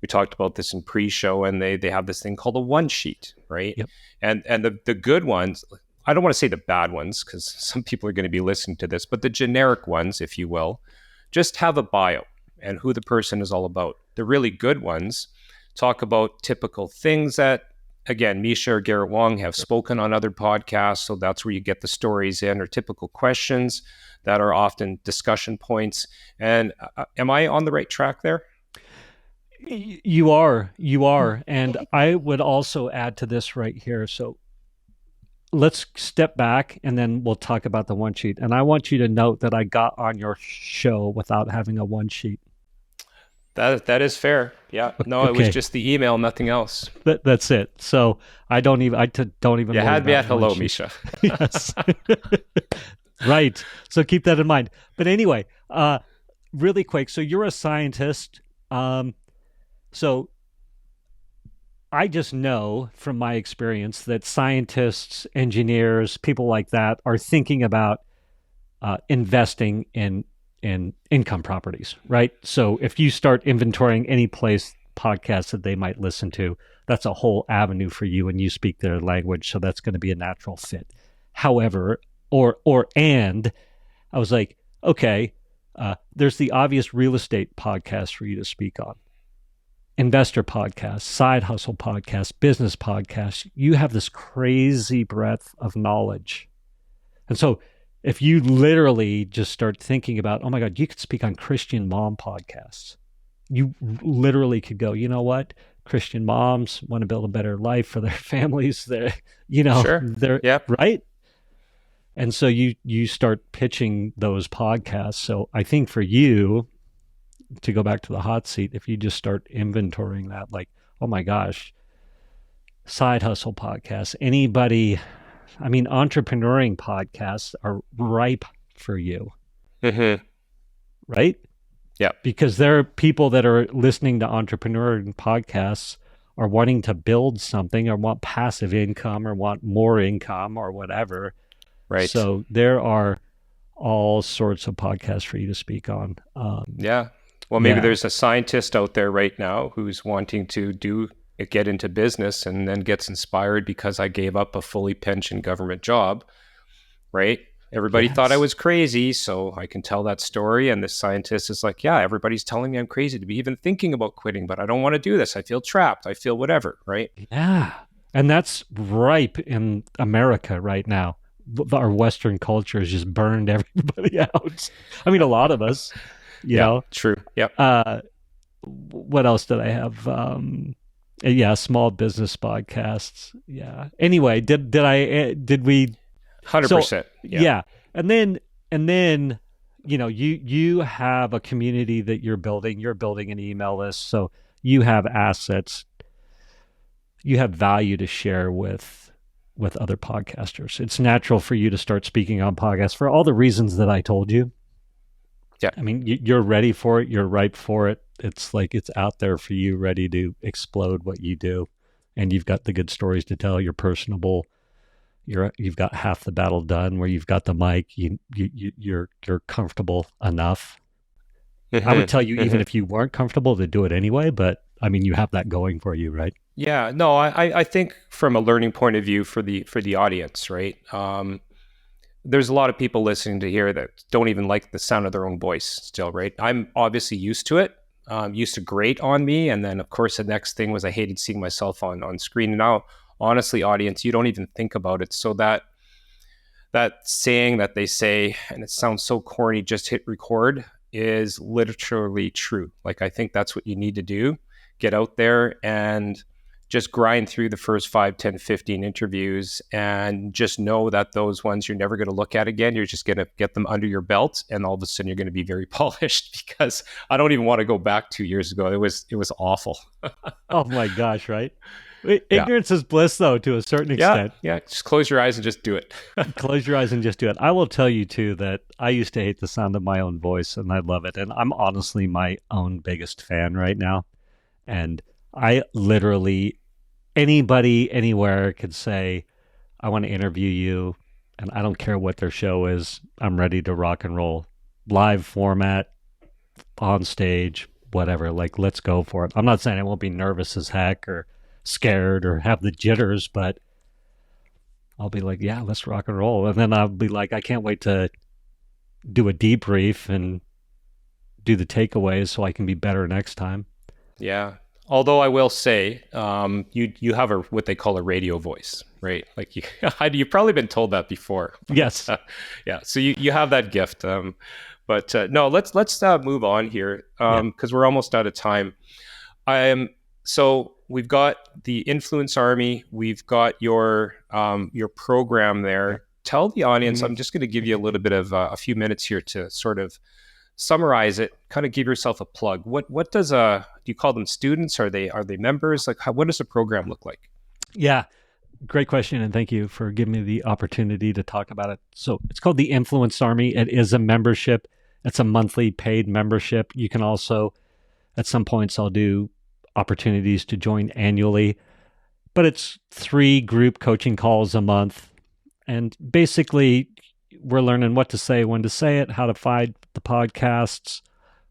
We talked about this in pre-show, and they have this thing called a one sheet, right? Yep. And the good ones, I don't want to say the bad ones because some people are going to be listening to this, but the generic ones, if you will, just have a bio and who the person is all about. The really good ones talk about typical things that, again, Mischa or Garrett Wong have spoken on other podcasts. So that's where you get the stories in, or typical questions that are often discussion points. And am I on the right track there? You are. And I would also add to this right here. So let's step back and then we'll talk about the one sheet. And I want you to note that I got on your show without having a one sheet. That is fair. Yeah. No, It was just the email, nothing else. That's it. So I don't even. You had me at hello, Mischa. Yes. Right. So keep that in mind. But anyway, really quick. So you're a scientist. So I just know from my experience that scientists, engineers, people like that are thinking about investing in income properties, right? So if you start inventorying any place podcasts that they might listen to, that's a whole avenue for you, and you speak their language, so that's going to be a natural fit. However, and I was like, okay, there's the obvious real estate podcast for you to speak on. Investor podcasts, side hustle podcasts, business podcasts. You have this crazy breadth of knowledge. And so if you literally just start thinking about, oh my God, you could speak on Christian mom podcasts. You literally could go, you know what? Christian moms want to build a better life for their families. They're, Sure. they're Yep. right. And so you start pitching those podcasts. So I think for you, to go back to the hot seat, if you just start inventorying that, like, oh my gosh, side hustle podcasts, entrepreneuring podcasts are ripe for you. Mm-hmm. Right? Yeah. Because there are people that are listening to entrepreneuring podcasts are wanting to build something or want passive income or want more income or whatever. Right. So there are all sorts of podcasts for you to speak on. Yeah. Well, maybe there's a scientist out there right now who's wanting to get into business and then gets inspired because I gave up a fully pensioned government job, right? Everybody thought I was crazy, so I can tell that story. And this scientist is like, yeah, everybody's telling me I'm crazy to be even thinking about quitting, but I don't want to do this. I feel trapped. I feel whatever, right? Yeah. And that's ripe in America right now. Our Western culture has just burned everybody out. I mean, a lot of us. You know? True. Yep. What else did I have? Small business podcasts. Yeah. Anyway, did we 100%. So, yeah. And then, you have a community that you're building an email list. So you have assets, you have value to share with other podcasters. It's natural for you to start speaking on podcasts for all the reasons that I told you. Yeah. I mean, you're ready for it. You're ripe for it. It's like it's out there for you, ready to explode what you do. And you've got the good stories to tell. You're personable. You've got half the battle done where you've got the mic. You're comfortable enough. Mm-hmm. I would tell you, even if you weren't comfortable, to do it anyway. But I mean, you have that going for you, right? Yeah. No, I think from a learning point of view for the audience, right? There's a lot of people listening to here that don't even like the sound of their own voice still, right? I'm obviously used to it, used to grate on me. And then, of course, the next thing was I hated seeing myself on screen. And now, honestly, audience, you don't even think about it. So that saying that they say, and it sounds so corny, just hit record, is literally true. Like, I think that's what you need to do. Get out there and just grind through the first 5, 10, 15 interviews and just know that those ones you're never going to look at again. You're just going to get them under your belt, and all of a sudden you're going to be very polished, because I don't even want to go back 2 years ago. It was awful. Oh my gosh, right? Yeah. Ignorance is bliss, though, to a certain extent. Yeah. Just close your eyes and just do it. Close your eyes and just do it. I will tell you, too, that I used to hate the sound of my own voice, and I love it. And I'm honestly my own biggest fan right now. And I literally, anybody, anywhere could say, I want to interview you, and I don't care what their show is. I'm ready to rock and roll. Live format, on stage, whatever. Like, let's go for it. I'm not saying I won't be nervous as heck or scared or have the jitters, but I'll be like, yeah, let's rock and roll. And then I'll be like, I can't wait to do a debrief and do the takeaways so I can be better next time. Yeah. Although I will say, you have what they call a radio voice, right? Like you've probably been told that before. Yes. Yeah. So you have that gift. But no, let's move on here, because we're almost out of time. So we've got the Influence Army. We've got your program there. Tell the audience. I'm just going to give you a little bit of a few minutes here to sort of summarize it. Kind of give yourself a plug. What does do you call them students? Are they members? Like, what does the program look like? Yeah, great question, and thank you for giving me the opportunity to talk about it. So it's called the Influence Army. It is a membership. It's a monthly paid membership. You can also, at some points, I'll do opportunities to join annually, but it's 3 group coaching calls a month. And basically, we're learning what to say, when to say it, how to find the podcasts,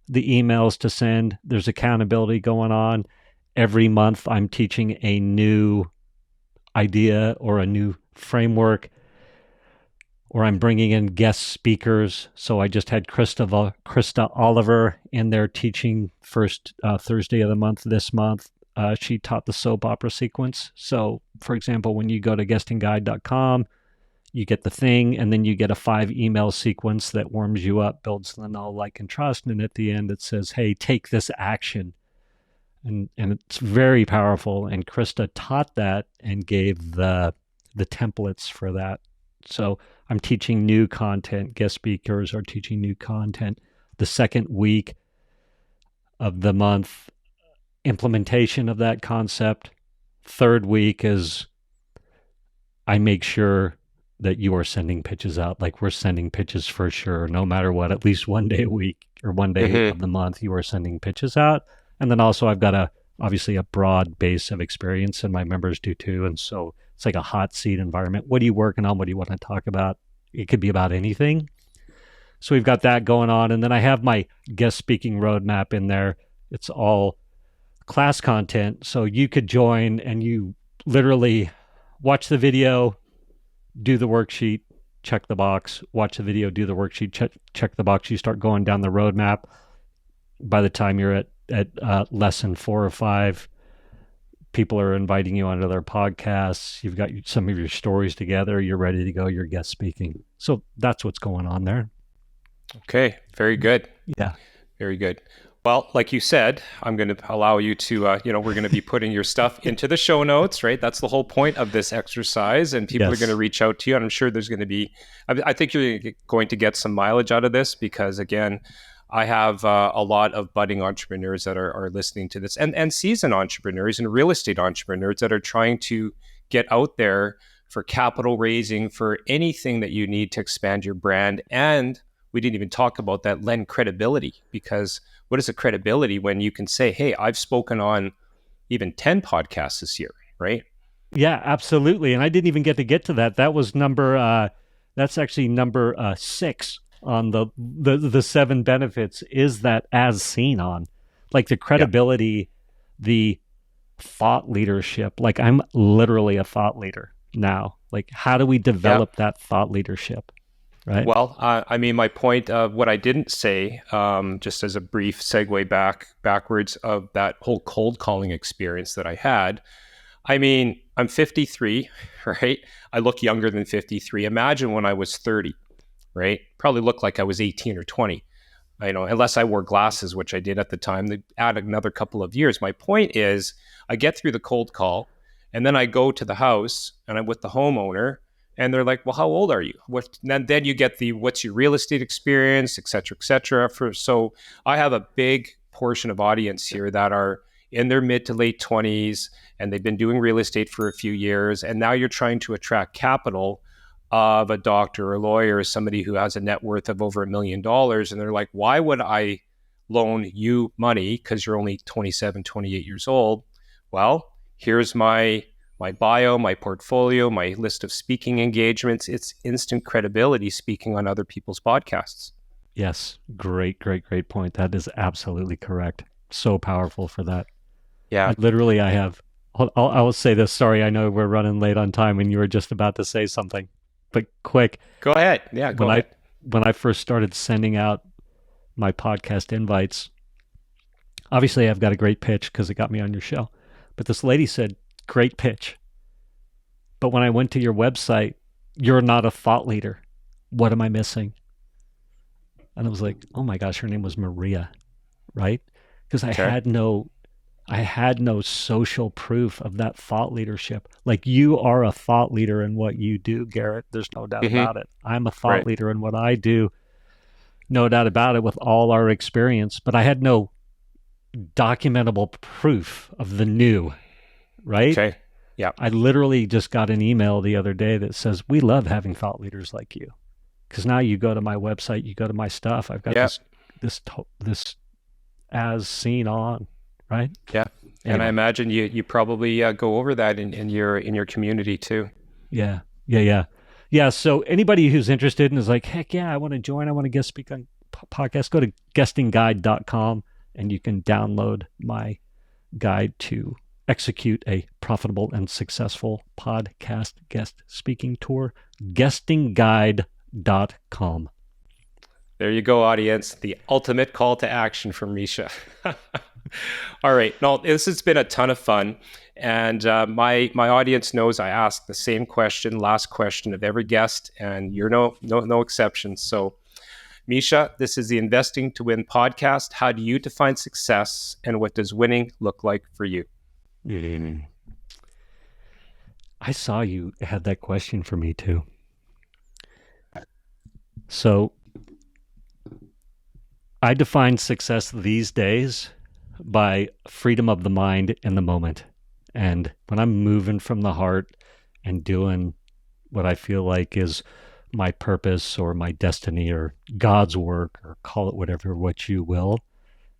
the emails to send. There's accountability going on. Every month, I'm teaching a new idea or a new framework, or I'm bringing in guest speakers. So I just had Krista Oliver in there teaching first Thursday of the month this month. She taught the soap opera sequence. So, for example, when you go to guestingguide.com, you get the thing, and then you get a 5 email sequence that warms you up, builds the know, like, and trust. And at the end, it says, hey, take this action. And it's very powerful. And Krista taught that and gave the templates for that. So I'm teaching new content. Guest speakers are teaching new content. The second week of the month, implementation of that concept. Third week is I make sure that you are sending pitches out. Like, we're sending pitches for sure, no matter what, at least one day a week or one day of the month, you are sending pitches out. And then also I've got obviously a broad base of experience, and my members do too. And so it's like a hot seat environment. What are you working on? What do you want to talk about? It could be about anything. So we've got that going on. And then I have my guest speaking roadmap in there. It's all class content. So you could join and you literally watch the video, do the worksheet, check the box, watch the video, do the worksheet, check the box. You start going down the roadmap. By the time you're at lesson 4 or 5, people are inviting you onto their podcasts. You've got some of your stories together. You're ready to go. You're guest speaking. So that's what's going on there. Okay. Very good. Yeah. Very good. Well, like you said, I'm going to allow you to, we're going to be putting your stuff into the show notes, right? That's the whole point of this exercise. And people are going to reach out to you. And I'm sure there's going to be, I think you're going to get some mileage out of this, because, again, I have a lot of budding entrepreneurs that are listening to this, and seasoned entrepreneurs and real estate entrepreneurs that are trying to get out there for capital raising, for anything that you need to expand your brand. And we didn't even talk about that, lend credibility, because what is a credibility when you can say, hey, I've spoken on even 10 podcasts this year, right? Yeah, absolutely. And I didn't even get to that. That was that's actually number 6 on the 7 benefits, is that as seen on, like, the credibility, the thought leadership. Like, I'm literally a thought leader now. Like, how do we develop that thought leadership? Right. Well, my point of what I didn't say, just as a brief segue backwards of that whole cold calling experience that I had. I'm 53, right? I look younger than 53. Imagine when I was 30, right? Probably looked like I was 18 or 20. Unless I wore glasses, which I did at the time. They add another couple of years. My point is, I get through the cold call. And then I go to the house and I'm with the homeowner and they're like, well, how old are you? Then you get what's your real estate experience, et cetera, et cetera. So I have a big portion of audience here that are in their mid to late 20s and they've been doing real estate for a few years. And now you're trying to attract capital of a doctor or a lawyer or somebody who has a net worth of over $1 million. And they're like, why would I loan you money because you're only 27, 28 years old? Well, here's my bio, my portfolio, my list of speaking engagements. It's instant credibility speaking on other people's podcasts. Yes. Great point. That is absolutely correct. So powerful for that. Yeah. I have, I will say this. Sorry, I know we're running late on time and you were just about to say something, but quick. Go ahead. Yeah, go ahead. When I first started sending out my podcast invites, obviously I've got a great pitch because it got me on your show. But this lady said, great pitch. But when I went to your website, you're not a thought leader. What am I missing? And I was like, oh my gosh, her name was Maria, right? Because I had no social proof of that thought leadership. Like, you are a thought leader in what you do, Garrett. There's no doubt about it. I'm a thought leader in what I do. No doubt about it, with all our experience. But I had no documentable proof of the new, right? Okay. Yeah. I literally just got an email the other day that says, we love having thought leaders like you. Because now you go to my website, you go to my stuff. I've got this as seen on, right? Yeah. Anyway. And I imagine you probably go over that in your community too. Yeah. So anybody who's interested and is like, heck yeah, I want to join, I want to guest speak on podcast, go to guestingguide.com and you can download my guide to execute a profitable and successful podcast guest speaking tour. Guestingguide.com. There you go, audience. The ultimate call to action from Mischa. All right. No, this has been a ton of fun. And my audience knows I ask the same question, last question of every guest, and you're no exception. So, Mischa, this is the Investing to Win podcast. How do you define success, and what does winning look like for you? I saw you had that question for me too. So I define success these days by freedom of the mind in the moment. And when I'm moving from the heart and doing what I feel like is my purpose or my destiny or God's work, or call it what you will,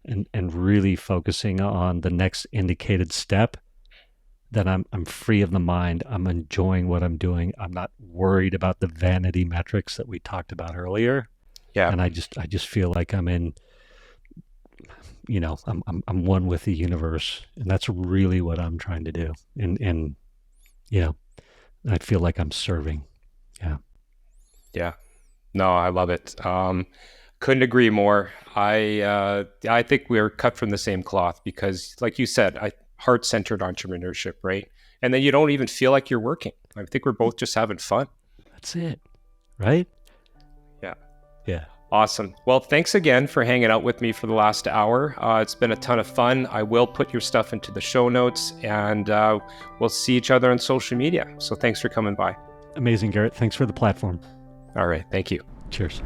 and really focusing on the next indicated step, then I'm free of the mind. I'm enjoying what I'm doing. I'm not worried about the vanity metrics that we talked about earlier. Yeah. And I just feel like I'm in, I'm one with the universe, and that's really what I'm trying to do. And I feel like I'm serving. Yeah. Yeah. No, I love it. Couldn't agree more. I think we're cut from the same cloth because, like you said, heart-centered entrepreneurship, right? And then you don't even feel like you're working. I think we're both just having fun. That's it, right? Yeah. Awesome. Well, thanks again for hanging out with me for the last hour. It's been a ton of fun. I will put your stuff into the show notes, and we'll see each other on social media. So thanks for coming by. Amazing, Garrett. Thanks for the platform. All right. Thank you. Cheers.